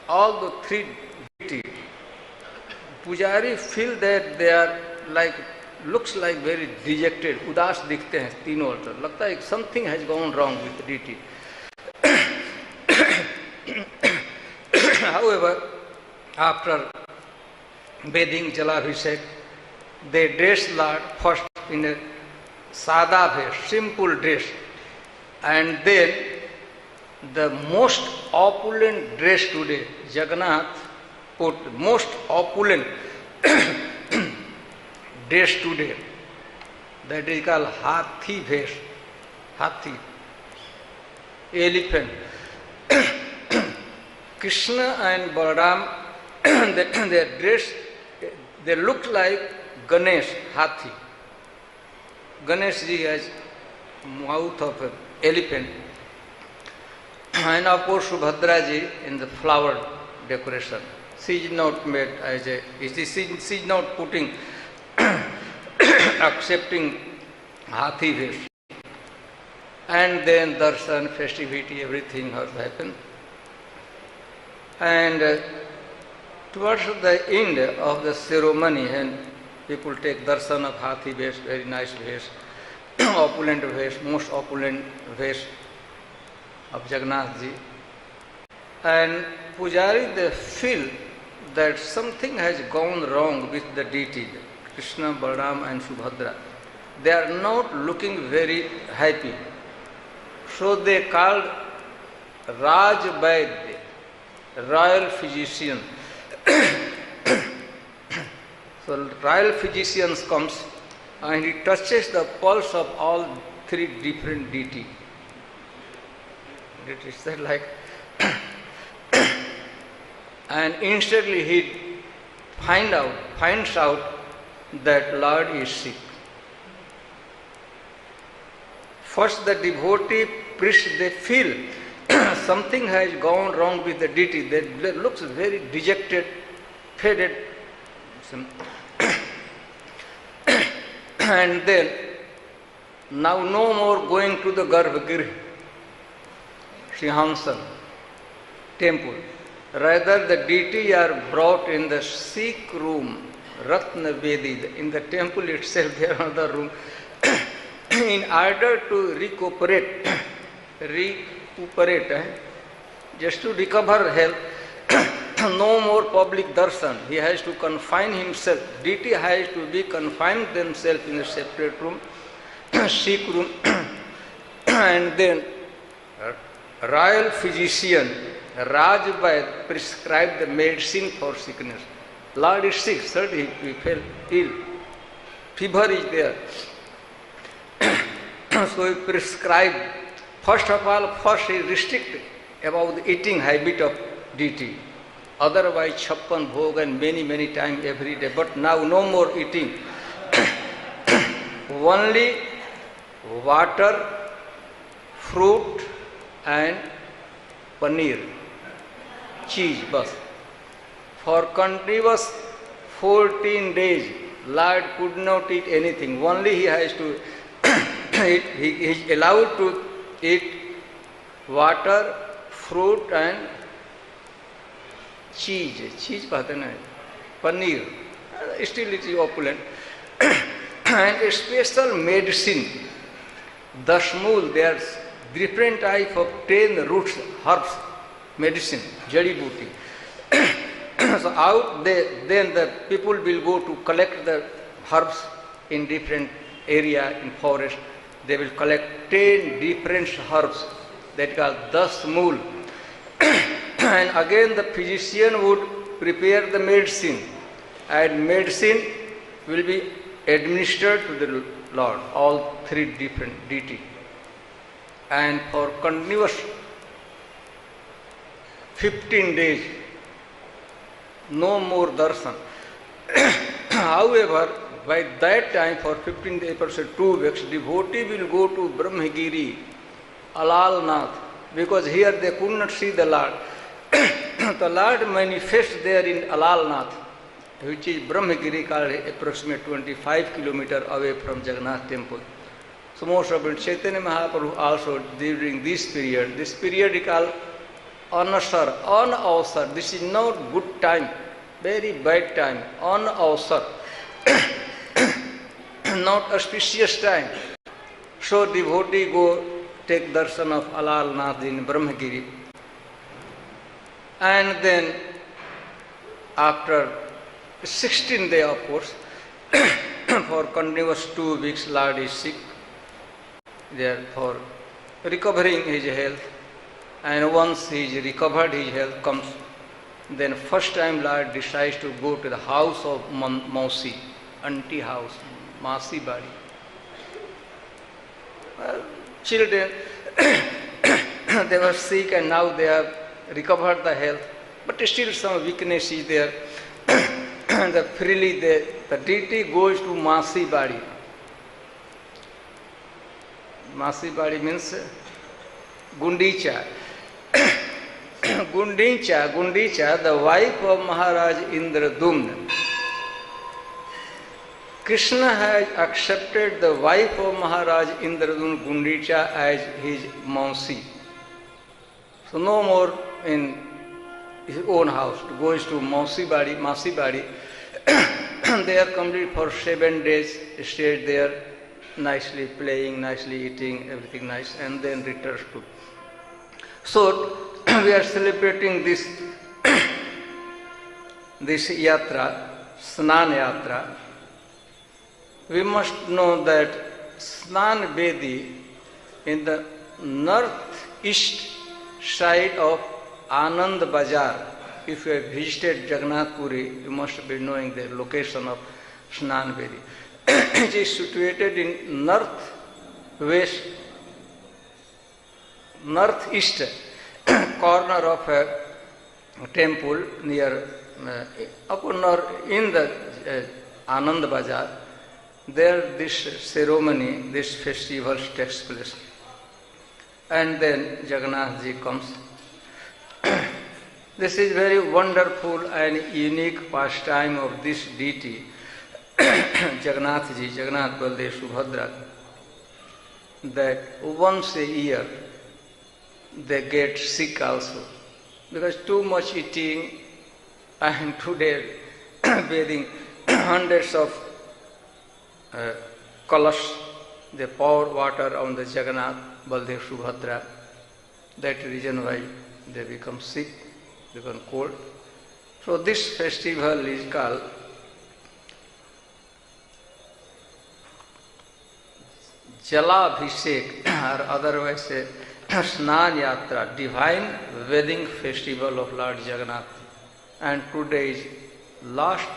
All the three deities. Pujari feel that they are like, looks like very dejected. उदास दिखते हैं तीनों altar. लगता है something has gone wrong with the deity. However, after bathing Jalabhishek, they dress Lord first in a sada vesh, simple dress, and then the most opulent dress today, Jagannath put most opulent dress today. That is called Hathi vesh, Hathi, elephant. Krishna and Balaram, their dress, they look like Ganesh, Hathi. Ganesh ji has mouth of an elephant. And of course Subhadra ji in the flower decoration. She is not made as a, she is not putting, accepting Hathi vesh. And then darshan, festivity, everything has happened. And towards the end of the ceremony, and people take darshan of Hathi vesh, very nice vesh, opulent vesh, most opulent vesh of Jagannath ji. And Pujari, they feel that something has gone wrong with the deity, Krishna, Balaram and Subhadra. They are not looking very happy. So they called Raj Vaidya, royal physician. So royal physician comes and he touches the pulse of all three different deities. It is said like, and instantly he finds out that Lord is sick. First the devotee priest, they feel something has gone wrong with the deity. They looks very dejected, faded. And then, now no more going to the Garbhagriha, Sihansan, temple. Rather the deity are brought in the Sikh room, Ratna Vedi. In the temple itself there is another room. In order to recuperate, just to recover health, no more public darshan. He has to confine himself. Deity has to be confined themselves in a separate room, sick room, and then royal physician Rajvaid prescribed the medicine for sickness. Lord is sick, certainly he fell ill. Fever is there. So he prescribed. First of all, he restricted about the eating habit of deity. Otherwise, chappan bhog and many times every day. But now no more eating. Only water, fruit and paneer, cheese, bas. For continuous 14 days, Lord could not eat anything. Only he has to eat. He is allowed to eat water, fruit and cheese. Cheese कहते हैं, paneer. Still it is opulent. And a special medicine. Dashmul, there are different type of 10 roots, herbs, medicine, jadi booty. So out there, then the people will go to collect the herbs in different area in forest. They will collect 10 different herbs that are Dashmul. And again the physician would prepare the medicine, and medicine will be administered to the Lord, all 3 different deity. And for continuous 15 days, no more darshan. However, by that time, for 15 days, per se 2 weeks, devotee will go to Brahmagiri, Alalnath, because here they could not see the Lord. The Lord manifests there in Alalnath, which is Brahmagiri, called approximately 25 kilometers away from Jagannath temple. So most of it, Chaitanya Mahaprabhu also during this period is called Anasar, Unavsar. This is not good time, very bad time, Unavsar. Not auspicious time. So devotee go take darshan of Alalnath in Brahmagiri. And then after 16 days, of course, for continuous 2 weeks, Lord is sick. Therefore, recovering his health. And once he is recovered, his health comes. Then first time Lord decides to go to the house of Mausi, auntie house, Masi body. Well, children, they were sick and now they have recovered the health, but still some weakness is there. And freely the deity goes to Masi body. Masi body means Gundicha. Gundicha, the wife of Maharaj Indradumna. Krishna has accepted the wife of Maharaj Indradumna Gundicha as his Mausi. So no more in his own house. Goes to Masi body. They are complete for 7 days, stayed there, nicely playing, nicely eating, everything nice, and then returns to. So we are celebrating this yatra, Snan Yatra. We must know that Snan Bedi in the northeast side of Anand Bazar. If you have visited Jagannath Puri, you must be knowing the location of Snan Bedi. It is situated in northeast corner of a temple near in the Anand Bazar. There this ceremony, this festival takes place. And then Jagannath Ji comes. This is very wonderful and unique pastime of this deity, Jagannath Ji, Jagannath Baldev Subhadra, that once a year they get sick also, because too much eating and today bathing hundreds of kalash, they pour water on the Jagannath Baldev Subhadra. That reason why they become sick, become cold. So this festival is called Jalabhishek or otherwise Snan Yatra, divine wedding festival of Lord Jagannath. And today is last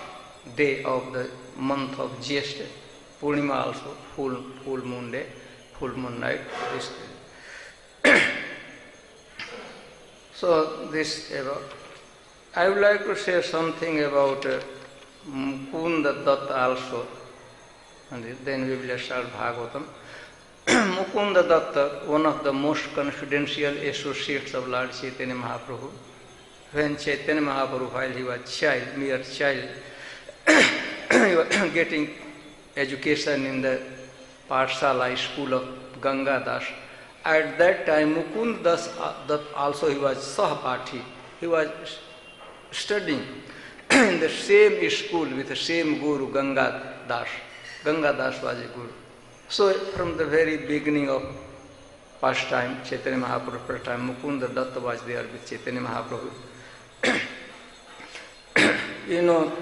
day of the month of Jyeshtha, Purnima also, full moon day, full moon night. So this about, I would like to say something about Mukunda Datta also, and then we will start Bhagavatam. Mukunda Datta, one of the most confidential associates of Lord Chaitanya Mahaprabhu. When Chaitanya Mahaprabhu, while he was mere child, he was getting education in the Pathshala school of Gangadas. At that time, Mukund Datta also he was Sahapati. He was studying in the same school with the same Guru, Gangadas. Gangadas was a Guru. So from the very beginning of past time, Chaitanya Mahaprabhu first time, Mukunda Datta was there with Chaitanya Mahaprabhu. You know,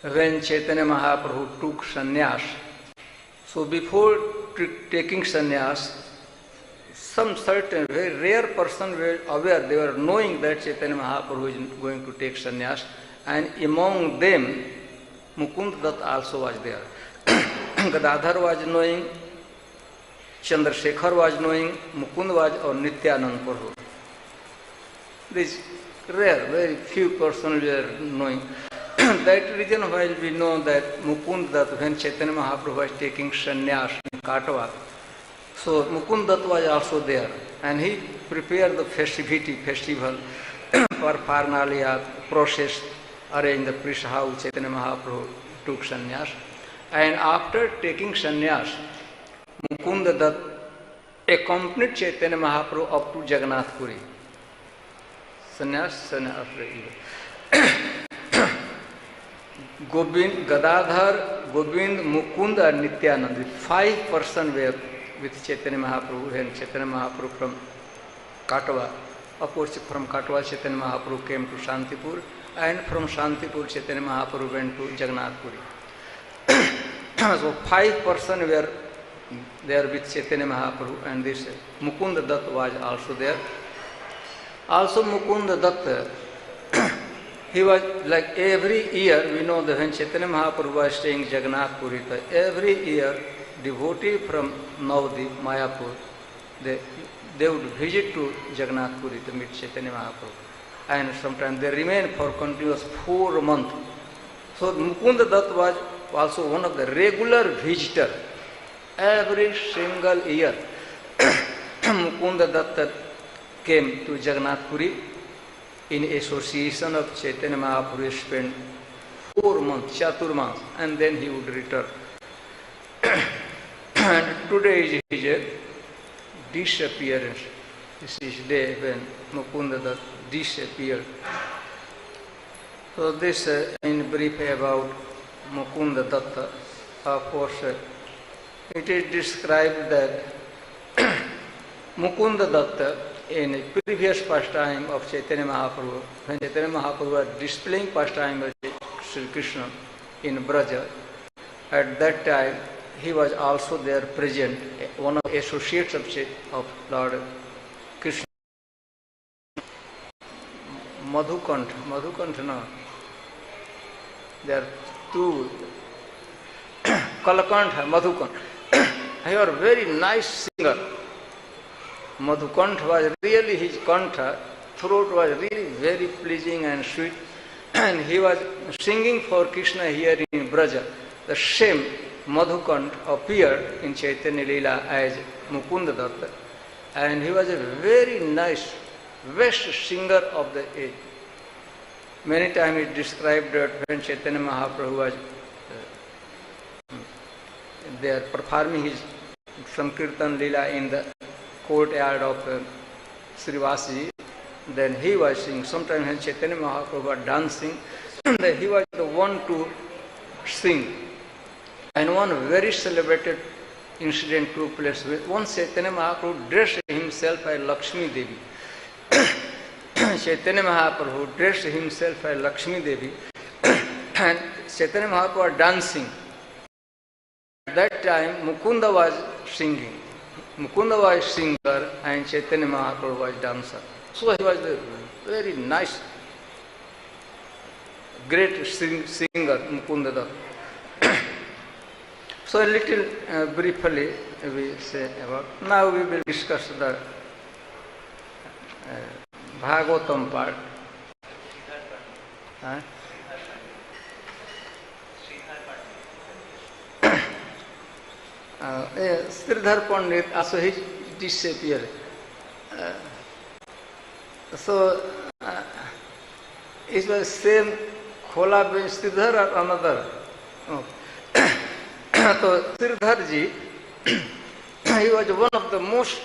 when Chaitanya Mahaprabhu took sannyas, so before taking sannyas, some certain very rare person were aware, they were knowing that Chaitanya Mahaprabhu is going to take sannyas, and among them Mukunda Datta also was there. Gadadhar was knowing, Chandrasekhar was knowing, Mukund was, or Nityanand Prabhu. These rare, very few persons were knowing. That reason why we know that Mukund Datta, when Chaitanya Mahaprabhu was taking sannyas in Katwa, so Mukund Datta was also there, and he prepared the festival for Parnalia process, arranged the priest house, Chaitanya Mahaprabhu took sannyas. And after taking sannyas, Mukunda Datta accompanied Chaitanya Mahaprabhu up to Jagannath Puri. Sannyas Govind, Gadadhar, Govind, Mukund and Nityanand, the 5 persons were with Chaitanya Mahaprabhu when Chaitanya Mahaprabhu from Katwa. Of course, from Katwa Chaitanya Mahaprabhu came to Shantipur, and from Shantipur Chaitanya Mahaprabhu went to Jagannath Puri. So 5 persons were there with Chaitanya Mahaprabhu, and this Mukunda Datta was also there. Also Mukunda Datta, he was like every year, we know that when Chaitanya Mahaprabhu was staying in Jagannath Puri, every year devotee from Navadip, Mayapur, they would visit to Jagannath Puri to meet Chaitanya Mahaprabhu. And sometimes they remain for continuous 4 months. So Mukunda Datta was also one of the regular visitors. Every single year, Mukunda Datta came to Jagannath Puri in association of Chaitanya Mahaprabhu, spent 4 months, Chatur months, and then he would return. And today is his disappearance. This is the day when Mukunda Datta disappeared. So this in brief about Mukunda Datta. Of course, it is described that Mukunda Datta, in a previous pastime of Chaitanya Mahaprabhu, when Chaitanya Mahaprabhu was displaying pastime of Sri Krishna in Braja, at that time he was also there present, one of the associates of Lord Krishna. Madhukanta, no. There are 2, Kalakantha, Madhukanta. He was a very nice singer. Madhukantha was really, his kantha, throat was really very pleasing and sweet. And he was singing for Krishna here in Braja. The same Madhukantha appeared in Chaitanya Leela as Mukunda Datta. And he was a very nice, best singer of the age. Many times it described that when Chaitanya Mahaprabhu was there performing his Sankirtan Leela in the courtyard of Srivasji, then he was singing. Sometimes when Chaitanya Mahaprabhu was dancing, he was the one to sing. And one very celebrated incident took place. Once Chaitanya Mahaprabhu dressed himself as Lakshmi Devi. Chaitanya Mahaprabhu dressed himself as Lakshmi Devi and Chaitanya Mahaprabhu was dancing. At that time Mukunda was singing. Mukunda was singer and Chaitanya Mahaprabhu was dancer. So he was a very nice, great singer, Mukunda. So a little briefly we say about, now we will discuss the Bhagavatam part. Sridhar Pandit also he disappeared. It was same Khola bin Sridhar or another? Oh. So Sridhar ji, he was one of the most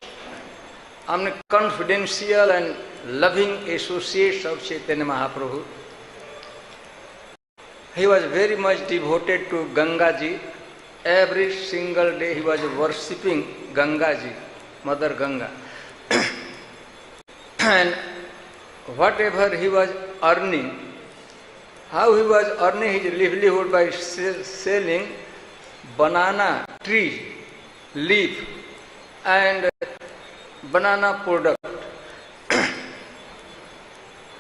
confidential and loving associates of Chaitanya Mahaprabhu. He was very much devoted to Ganga ji. Every single day he was worshipping Ganga ji, Mother Ganga. And whatever he was earning, how he was earning his livelihood by selling banana tree leaf and banana product.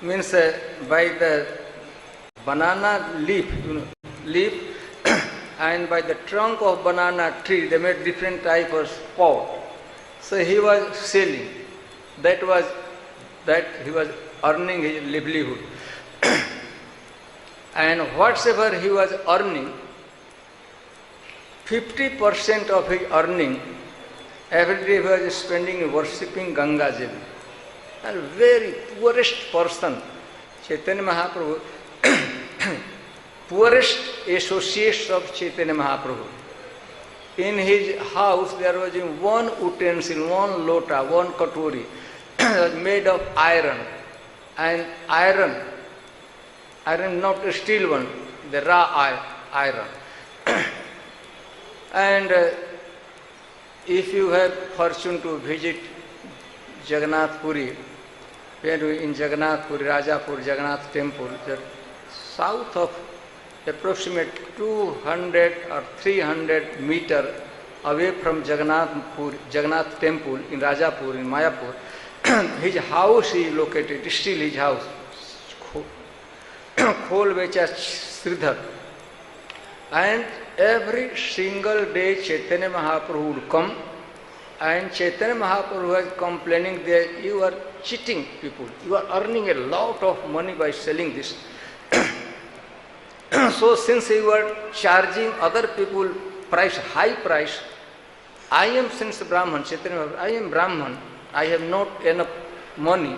Means by the banana leaf, and by the trunk of banana tree they made different type of pot. So he was selling. That he was earning his livelihood. And whatever he was earning, 50% of his earning every day he was spending worshipping Ganga Devi. A very poorest person, Chaitanya Mahaprabhu, poorest associates of Chaitanya Mahaprabhu. In his house there was one utensil, one lota, one katori, made of iron. And iron, not a steel one, the raw iron. And if you have fortune to visit Jagannath Puri, in Jagannath Puri, Rajapur, Jagannath temple, the south of approximate 200 or 300 meter away from Jagannath temple in Rajapur, in Mayapur, his house is located, still his house. Khol Vecha Sridhar. And every single day Chaitanya Mahaprabhu would come, and Chaitanya Mahaprabhu was complaining that you are cheating people, you are earning a lot of money by selling this. So since you are charging other people high price, I am since Brahman, Chaitanya Mahaprabhu, I am Brahman, I have not enough money,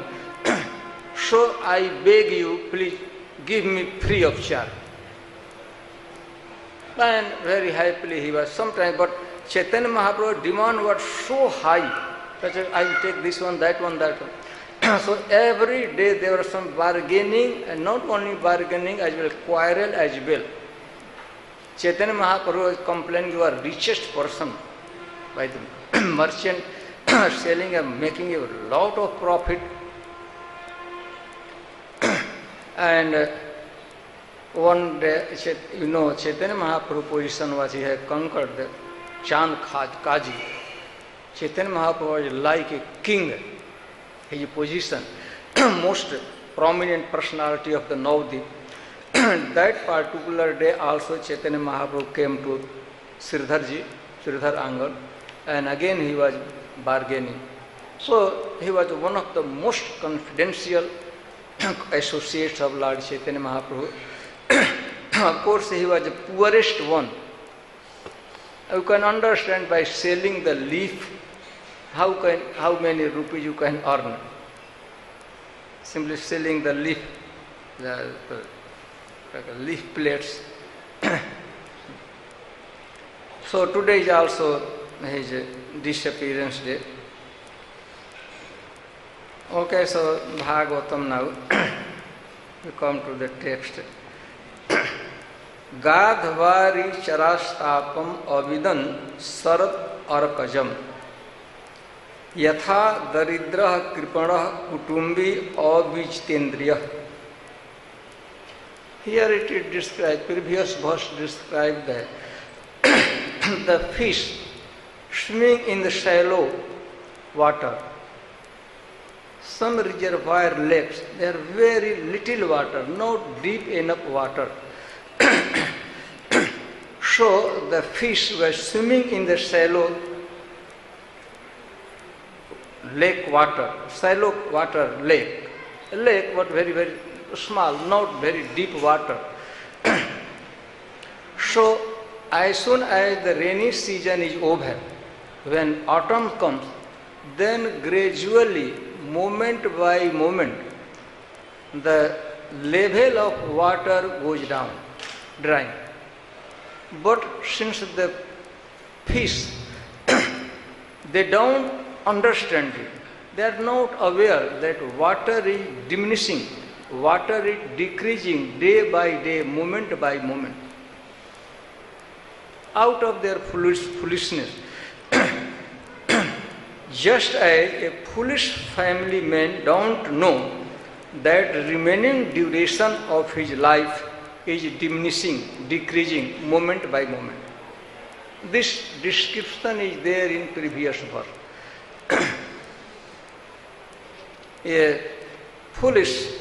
so I beg you, please give me free of charge. And very happily he was sometimes, but Chaitanya Mahaprabhu's demand was so high that I will take this one, that one, that one. So every day there was some bargaining, and not only bargaining as well, quarrel as well. Chaitanya Mahaprabhu was complaining, you are richest person by the merchant selling and making a lot of profit. And one day, Chaitanya Mahaprabhu's position was he had conquered the Chand Kaji. Chaitanya Mahaprabhu was like a king. His position, most prominent personality of the Navadip. That particular day also Chaitanya Mahaprabhu came to Sridhar Angal, and again he was bargaining. So he was one of the most confidential associates of Lord Chaitanya Mahaprabhu. Of course he was the poorest one. You can understand by selling the leaf, how many rupees you can earn. Simply selling the leaf, the leaf plates. So today is also his disappearance day. Okay, so Bhagavatam now. We come to the text. Gadhvari charastapam avidan sarat arkajam Yatha daridra kripana kutumbi avijtendriya. Here it is described, previous verse described that the fish swimming in the shallow water. Some reservoir lakes, there are very little water, not deep enough water. So the fish were swimming in the shallow lake water, shallow water lake. A lake was very, very small, not very deep water. So as soon as the rainy season is over, when autumn comes, then gradually, moment by moment, the level of water goes down, drying. But since the fish, they don't understand it, they are not aware that water is diminishing, water is decreasing day by day, moment by moment. Out of their foolishness, just as a foolish family man don't know that remaining duration of his life is diminishing, decreasing moment by moment. This description is there in previous verse. A foolish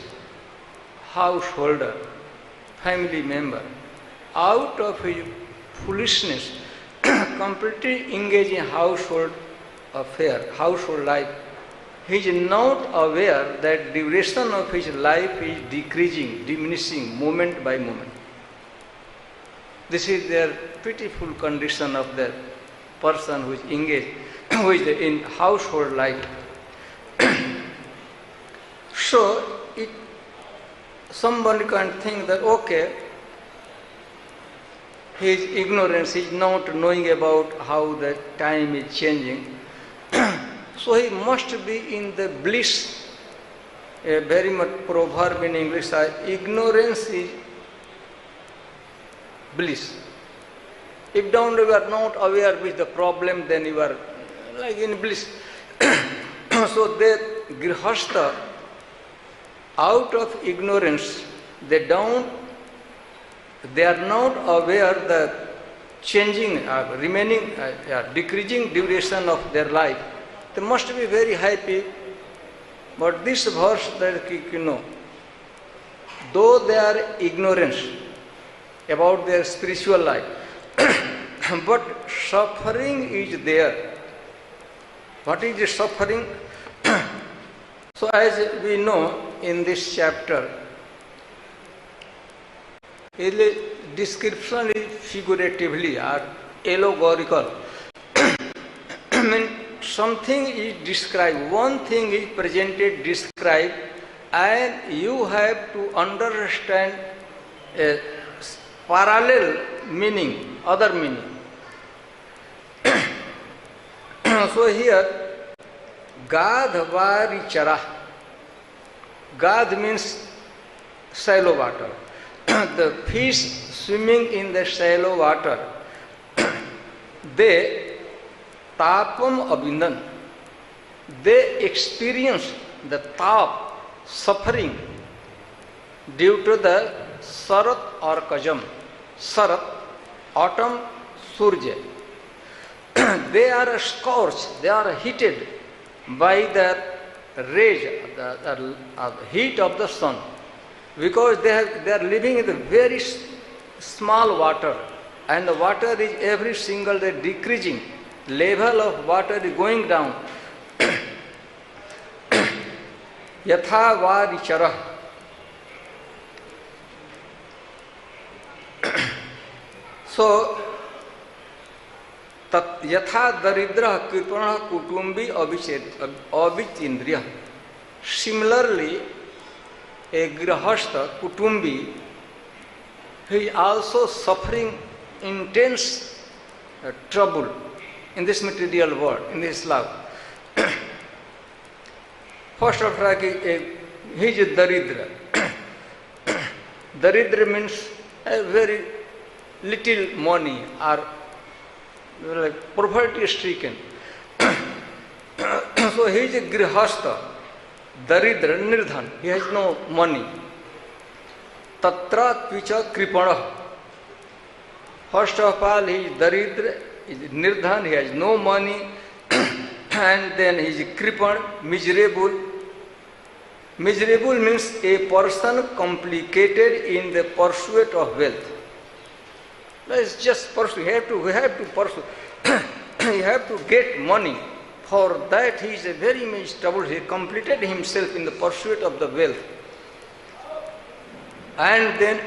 householder, family member, out of his foolishness, completely engaged in household affair, household life, he is not aware that duration of his life is decreasing, diminishing moment by moment. This is their pitiful condition of the person who is engaged, who is in household life. So, somebody can think that, okay, his ignorance, he is not knowing about how the time is changing. So he must be in the bliss. A very much proverb in English, ignorance is bliss. If you are not aware with the problem, then you are like in bliss. So the grihastha, out of ignorance, they are not aware the changing, remaining, decreasing duration of their life. They must be very happy. But this verse, that though they are ignorant about their spiritual life, but suffering is there. What is the suffering? So as we know in this chapter, the description is figuratively or allegorical. I mean, something is described, one thing is presented, described, and you have to understand a parallel meaning, other meaning. So here, Gadhvari Chara. Gadh means shallow water. The fish swimming in the shallow water, they tapam abhindan, they experience the tap, suffering, due to the sarat or kajam. Sarat, autumn, surya. They are scorched, they are heated by the rays, the heat of the sun, because they are living in the very small water, and the water is every single day decreasing. Level of water is going down. Yatha varichara. So, yatha daridra kirpana kutumbi avichendriya. Similarly, a grihastha, kutumbi, he is also suffering intense trouble in this material world, in this life. First of all, he is daridra. Daridra means a very little money, or like poverty stricken. So he is a grihastha, daridra, nirdhan. He has no money. Tatra tvicha kripana. First of all, he is daridra, he is nirdhan, he has no money, and then he is kripan, miserable. Miserable means a person complicated in the pursuit of wealth. Let's just pursue. We have to pursue. We have to get money. For that he is a very much troubled. He completed himself in the pursuit of the wealth. And then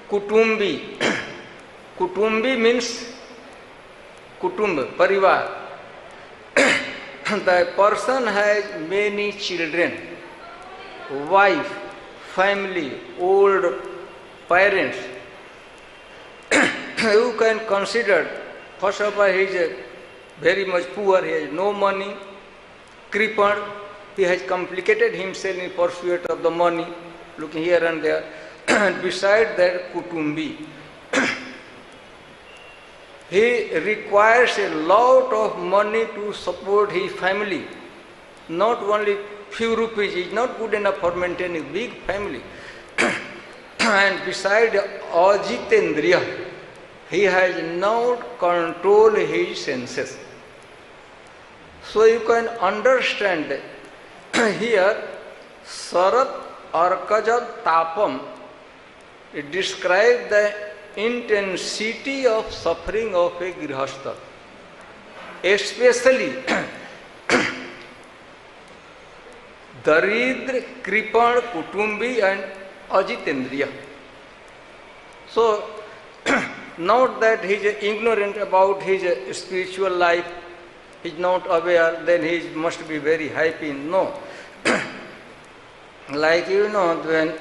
kutumbi. Kutumbi means kutumba, parivar. The person has many children, wife, family, old parents. You can consider, first of all, he is very much poor, he has no money, crippled, he has complicated himself in pursuit of the money, looking here and there, and beside that, kutumbi. He requires a lot of money to support his family, not only few rupees, is not good enough for maintaining a big family. And beside ajitendriya, he has not controlled his senses. So you can understand here, Sarat Arkajat Tapam, it describes the intensity of suffering of a grihastha, especially daridra, kripan, kutumbi and ajitendriya. So, not that he is ignorant about his spiritual life, he is not aware, then he must be very happy. No. Like when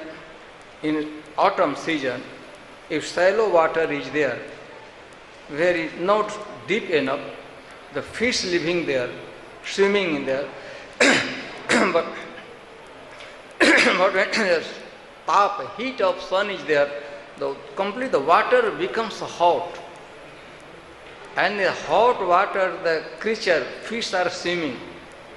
in autumn season, if shallow water is there, very not deep enough, the fish living there, swimming in there, but when the tap, heat of sun is there, the water becomes hot. And the hot water, the creature, fish are swimming.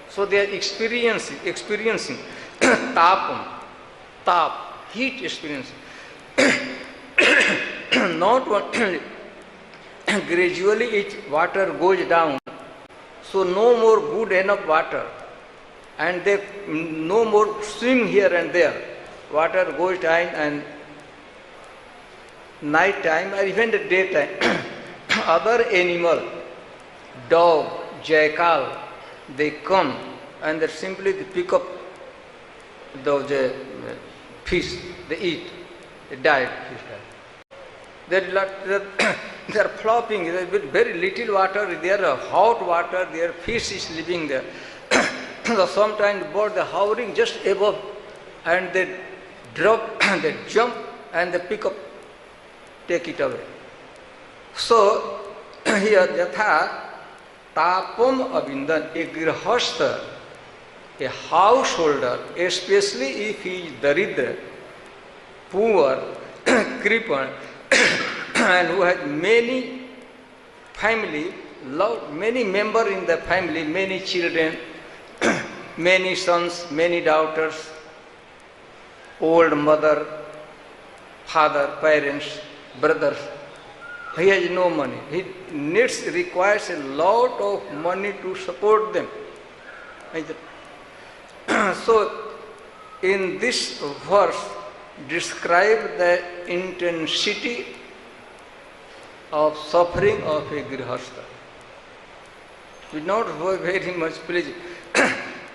So they are experiencing tapam, heat experience. Not only gradually each water goes down, so no more good enough water, and they no more swim here and there. Water goes down, and night time or even the daytime, other animal, dog, jackal, they come and they simply pick up those fish, they eat, they die, fish die. They are flopping, with very little water, there are hot water, their fish is living there. So sometimes birds are hovering just above, and they drop, they jump, and they pick up, take it away. So here yatha tapam abindan, a grihastha, a householder, especially if he is daridra, poor, crippled, and who has many family, many members in the family, many children, many sons, many daughters, old mother, father, parents, brothers. He has no money. He requires a lot of money to support them. So, in this verse, describe the intensity of suffering of a grihastha. We not very much pleased.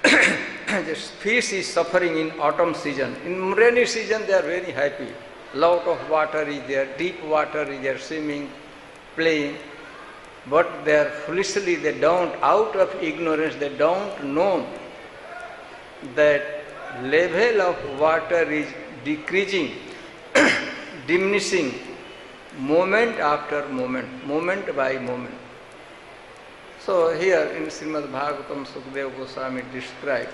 The fish is suffering in autumn season. In rainy season, they are very happy. Lot of water is there, deep water is there, swimming, playing. But they are foolishly, they don't, out of ignorance, they don't know that level of water is decreasing, diminishing, moment after moment, moment by moment. So here in Srimad Bhagavatam, Sukadeva Goswami described,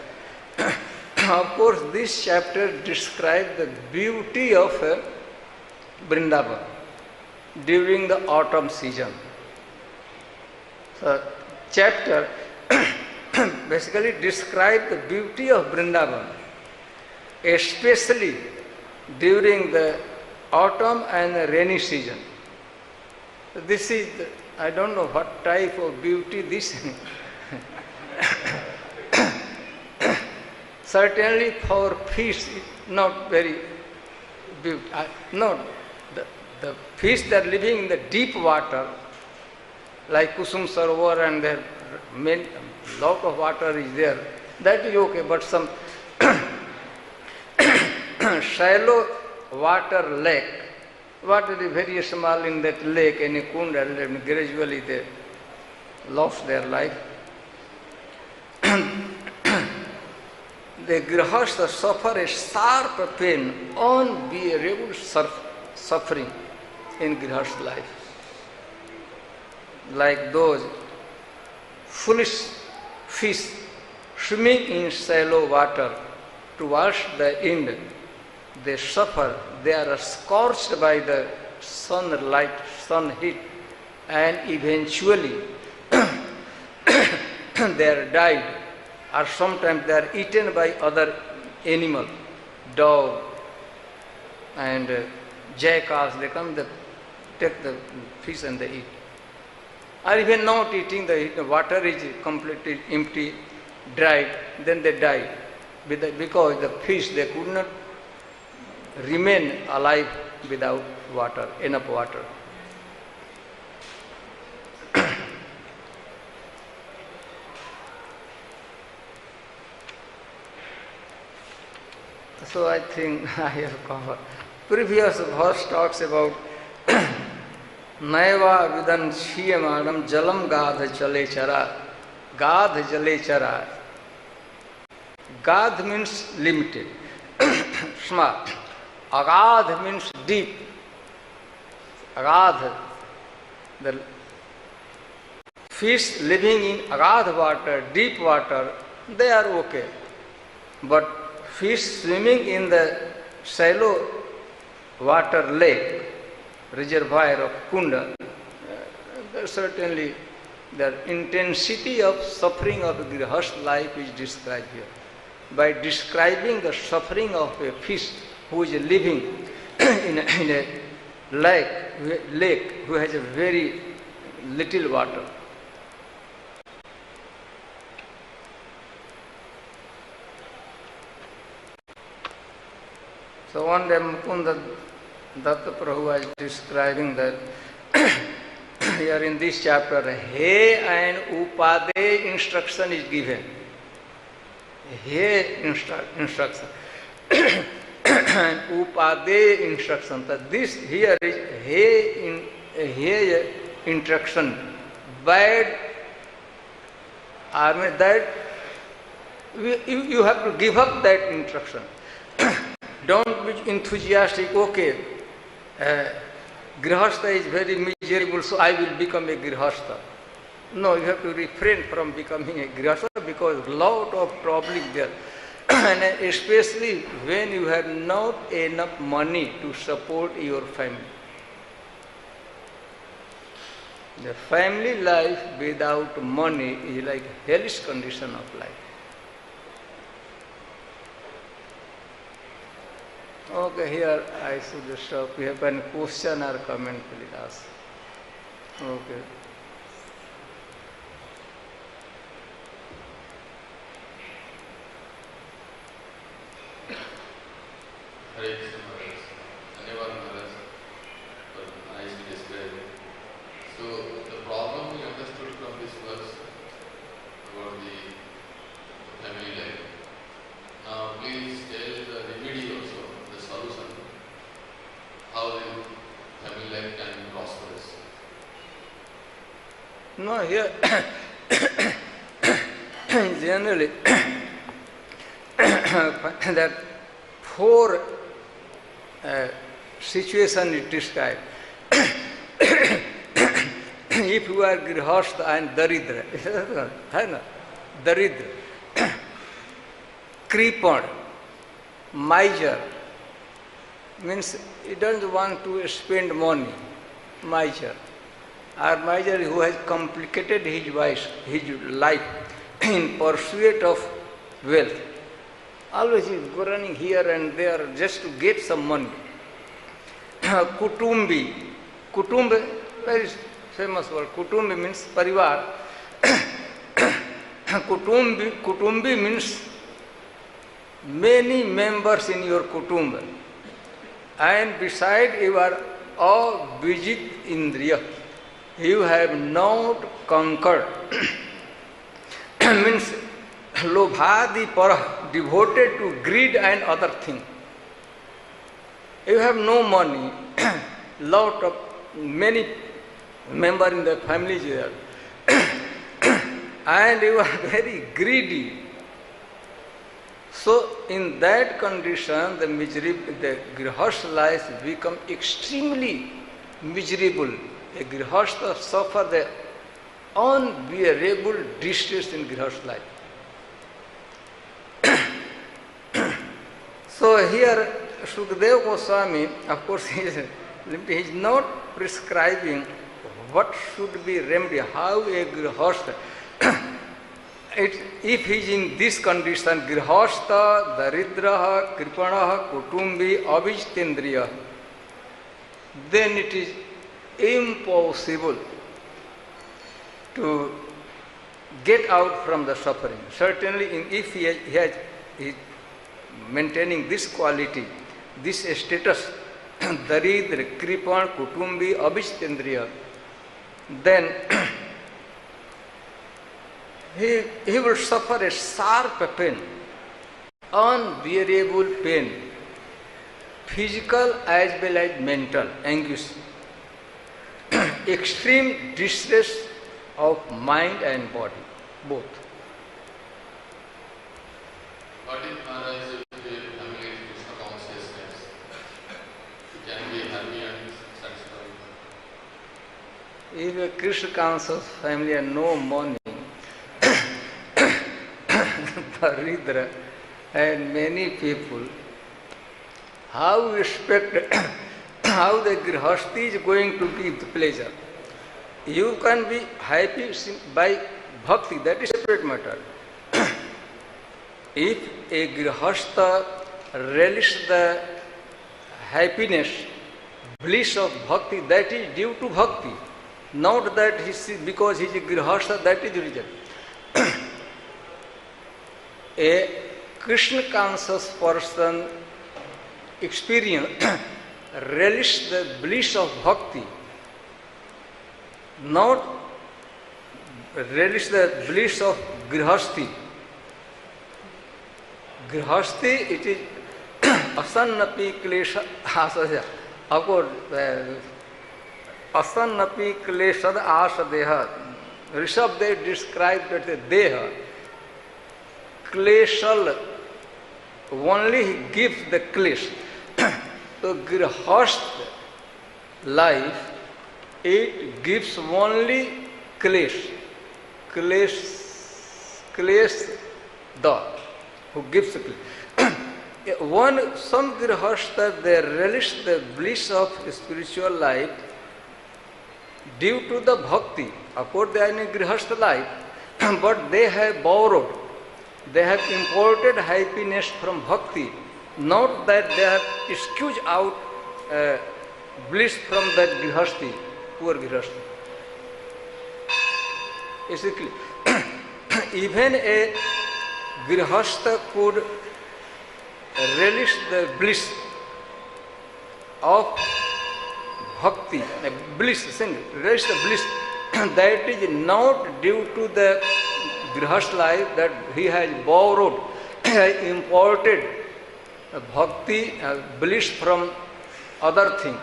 of course this chapter describes the beauty of Vrindavan during the autumn season. So chapter basically describe the beauty of Vrindavan, especially during the autumn and the rainy season. This is, I don't know what type of beauty this is. Certainly for fish, not very beautiful. No, the fish that are living in the deep water, like Kusum Sarovar, and there lot of water is there, that is okay, but some shallow water lake, water is very small in that lake, and a kund, and gradually they lost their life. The grihastha suffer a sharp pain, unbearable suffering in grihastha life. Like those foolish fish swimming in shallow water towards the end, they suffer, they are scorched by the sunlight, sun heat, and eventually they are died, or sometimes they are eaten by other animal, dog and jackass, they come, they take the fish and they eat. Or even not eating, the water is completely empty, dried, then they die. Because the fish, they could not remain alive without water, enough water. So I think I have covered. Previous verse talks about Naiva vidan shiyamadam jalam gadh chale chara. Gadh jale chara. Gadh means limited. Small. Agadh means deep. Agadh. The fish living in agadh water, deep water, they are okay. But fish swimming in the shallow water lake, reservoir of Kunda, certainly the intensity of suffering of a grihastha life is described here. By describing the suffering of a fish who is living in a lake who has a very little water. So one day Mukunda Datta Prabhu was describing that here in this chapter, He and Upade instruction is given. He instruction and Upade instruction. That this here is He instruction. Bad, I mean that you have to give up that instruction. Don't be enthusiastic, okay, grihastha is very miserable, so I will become a grihastha. No, you have to refrain from becoming a grihastha because lot of problem there. And especially when you have not enough money to support your family. The family life without money is like hellish condition of life. Okay, here I should stop. You have any question or comment, please ask. Okay.
Hare Krishna Maharaj. Dhanyavad Maharaj for nicely describing. So the problem we understood from this verse about the family life. Now please tell the remedy also, the solution, how the family life can be prosperous.
No, here generally that four situation is described. If you are grihastha and daridra, daridra, crippled, miser, means he doesn't want to spend money, miser. Or miser who has complicated his life in pursuit of wealth. Always he is running here and there just to get some money. Kutumbi. Kutumbi, very famous word. Kutumbi means parivar. Kutumbi means many members in your kutumba. And beside you are abhijit indriya. You have not conquered. Means lobhadi para, devoted to greed and other things. You have no money, lot of many members in the family there, and you are very greedy. So in that condition, the grihastha life become extremely miserable. A grihastha suffer the unbearable distress in grihastha life. So here Sukadeva Goswami, of course, he is not prescribing what should be remedy, how a grihastha. If he is in this condition, grihastha, daridraha, kripanaha, kutumbi, abhijitendriya, then it is impossible to get out from the suffering. Certainly, if he is maintaining this quality, this status, daridra, kripan, kutumbi, abhijitendriya, then he will suffer a sharp pain, unbearable pain, physical as well as mental anguish, extreme distress of mind and body, both.
What if Maharaj is having Krishna consciousness? Can be happy and satisfied?
If a Krishna conscious family and no money, Daridra and many people, how you expect how the grihastha is going to give the pleasure? You can be happy by bhakti, that is a separate matter. If a grihastha relishes the happiness, bliss of bhakti, that is due to bhakti. Not that because he is a grihastha, that is the reason. A Krishna conscious person experience, relish the bliss of bhakti, not relish the bliss of grihastha. Grihastha, it is asannapi klesha asaya. Of course, asannapi kleshad asadeha. Rishabh, they described that the deha, kleshal, only gives the klesh. So grihastha life, it gives only klesh. Klesh da, who gives the klesh. Some grihastha, they relish the bliss of spiritual life due to the bhakti. Of course, they are in a grihastha life, but they have borrowed. They have imported happiness from bhakti, not that they have squeezed out bliss from that grihastha, poor grihastha. Basically, even a grihastha could relish the bliss of bhakti, bliss, relish the bliss that is not due to the grihastha life, that he has borrowed, imported bhakti, bliss from other things.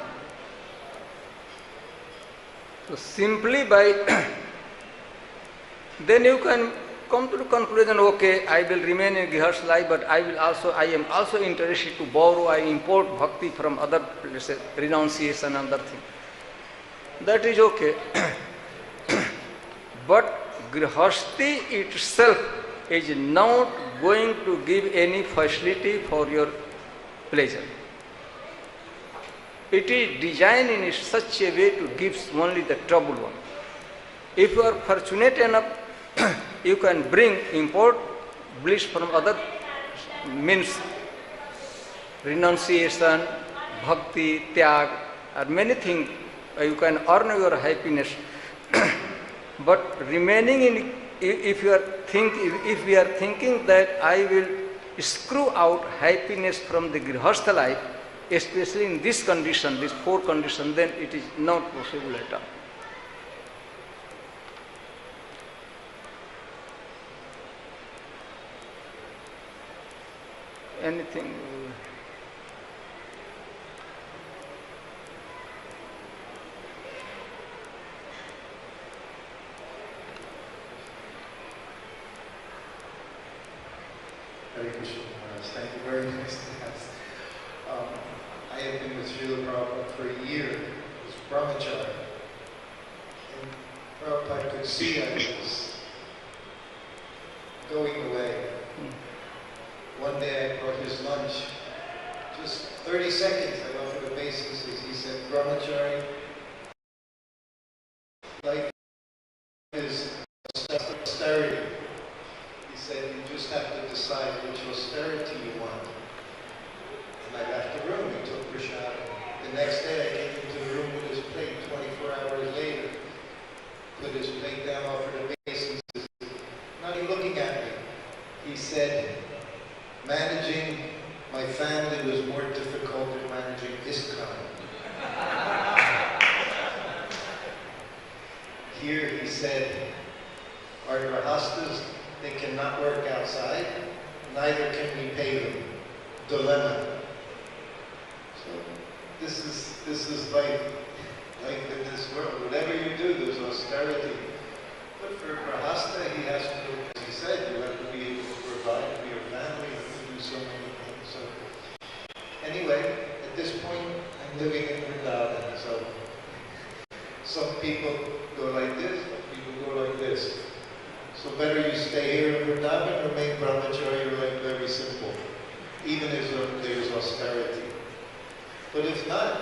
So simply by then you can come to the conclusion, okay, I will remain in grihastha life, but I am also interested to borrow, I import bhakti from other places, renunciation and other things. That is okay. But grihastha itself is not going to give any facility for your pleasure. It is designed in such a way to give only the troubled one. If you are fortunate enough you can import bliss from other means, renunciation, bhakti, tyag, or many things. You can earn your happiness. But remaining in, if we are thinking that I will screw out happiness from the grihastha life, especially in this condition, this four condition, then it is not possible at all. Anything?
Hare Krishna Maharaj, thank you very much. I have been with Srila Prabhupada for a year as brahmachari. And Prabhupada could see I was going away. One day I brought his lunch. Just 30 seconds I offered obeisances. He said, brahmachari, life is austerity. He said, you just have to decide which austerity you want. And I left the room. He took prasad. The next day I came into the room with his plate. 24 hours later, put his plate down, offered obeisances. Not even looking at me. He said, managing my family was more difficult than managing ISKCON. Here he said, our grahastas, they cannot work outside, neither can we pay them. Dilemma. So this is life in this world. Whatever you do, there's austerity. But for grahasta, he has to, as he said, you have to be able to provide for your family, you have to do so many things. So anyway, at this point, I'm living in Vrindavan. So some people go like this, some people go like this. So better you stay here in Vrindavan, remain brahmachari, your life very simple. Even if there's austerity. But if not,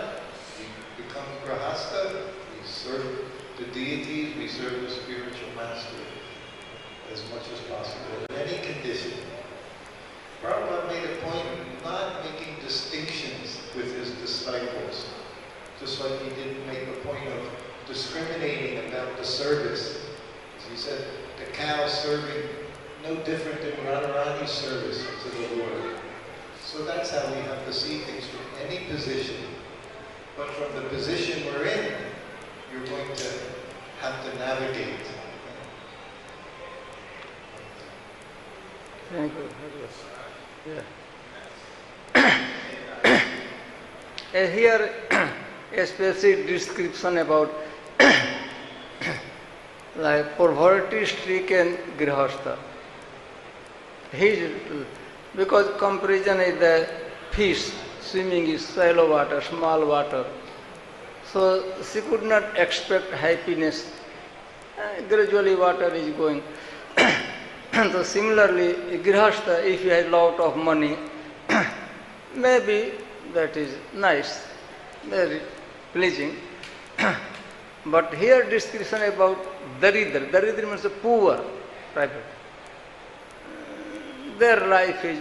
we become grahasta, we serve the deities, we serve the spiritual master as much as possible in any condition. Prabhupada made a point of not making distinctions with his disciples, just like he didn't make a point of discriminating about the service. As he said, the cow serving no different than Radharani's service to the Lord. So that's how we have to see things from any position. But from the position we're in, you're going to have to navigate.
Thank you. Yeah. Here, a specific description about like poverty-stricken grihastha. Because comparison is the fish swimming in shallow water, small water. So she could not expect happiness. Gradually water is going. So similarly, a grihastha, if he has a lot of money, maybe that is nice, very pleasing. But here description about daridra. Daridra means poor, private. Their life is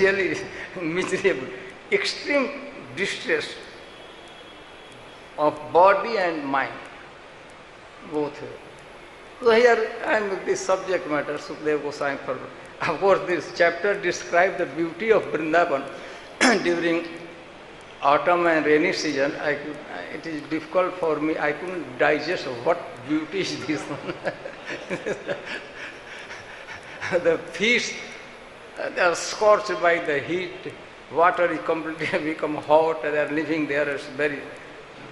really miserable, extreme distress of body and mind, both. So here I am with this subject matter, Sukadeva Goswami. Of course, this chapter describes the beauty of Vrindavan during autumn and rainy season. It is difficult for me, I couldn't digest what beauty is this one. The fish, they are scorched by the heat, water is completely become hot, they are living there, it's very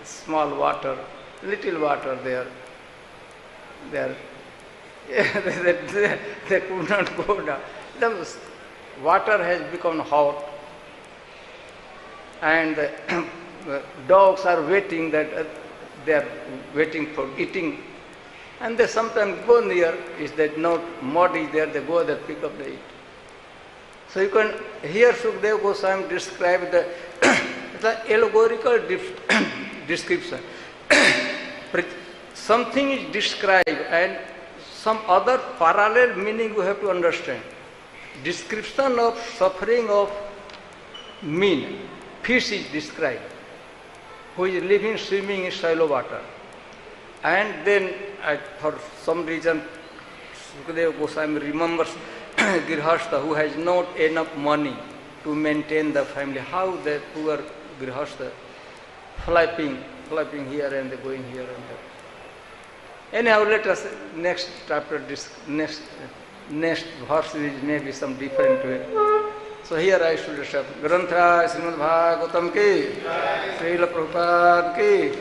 small water, little water there. They could not go down. The water has become hot, and the dogs are waiting that they are waiting for eating, and they sometimes go near. Is that not mud is there? They go there, pick up the eat. So you can hear Sukadeva Goswami describe the allegorical description. Something is described and some other parallel meaning we have to understand. Description of suffering of mean. Fish is described, who is living, swimming in shallow water. And then, for some reason, Sukadeva Goswami remembers Grihastha who has not enough money to maintain the family. How the poor Grihastha flapping here and there, going here and there. Anyhow, let us next chapter, next verse is maybe some different way. So here I should stop. Grantha Srimad Bhagavatam ki, Srila Prabhupada ki,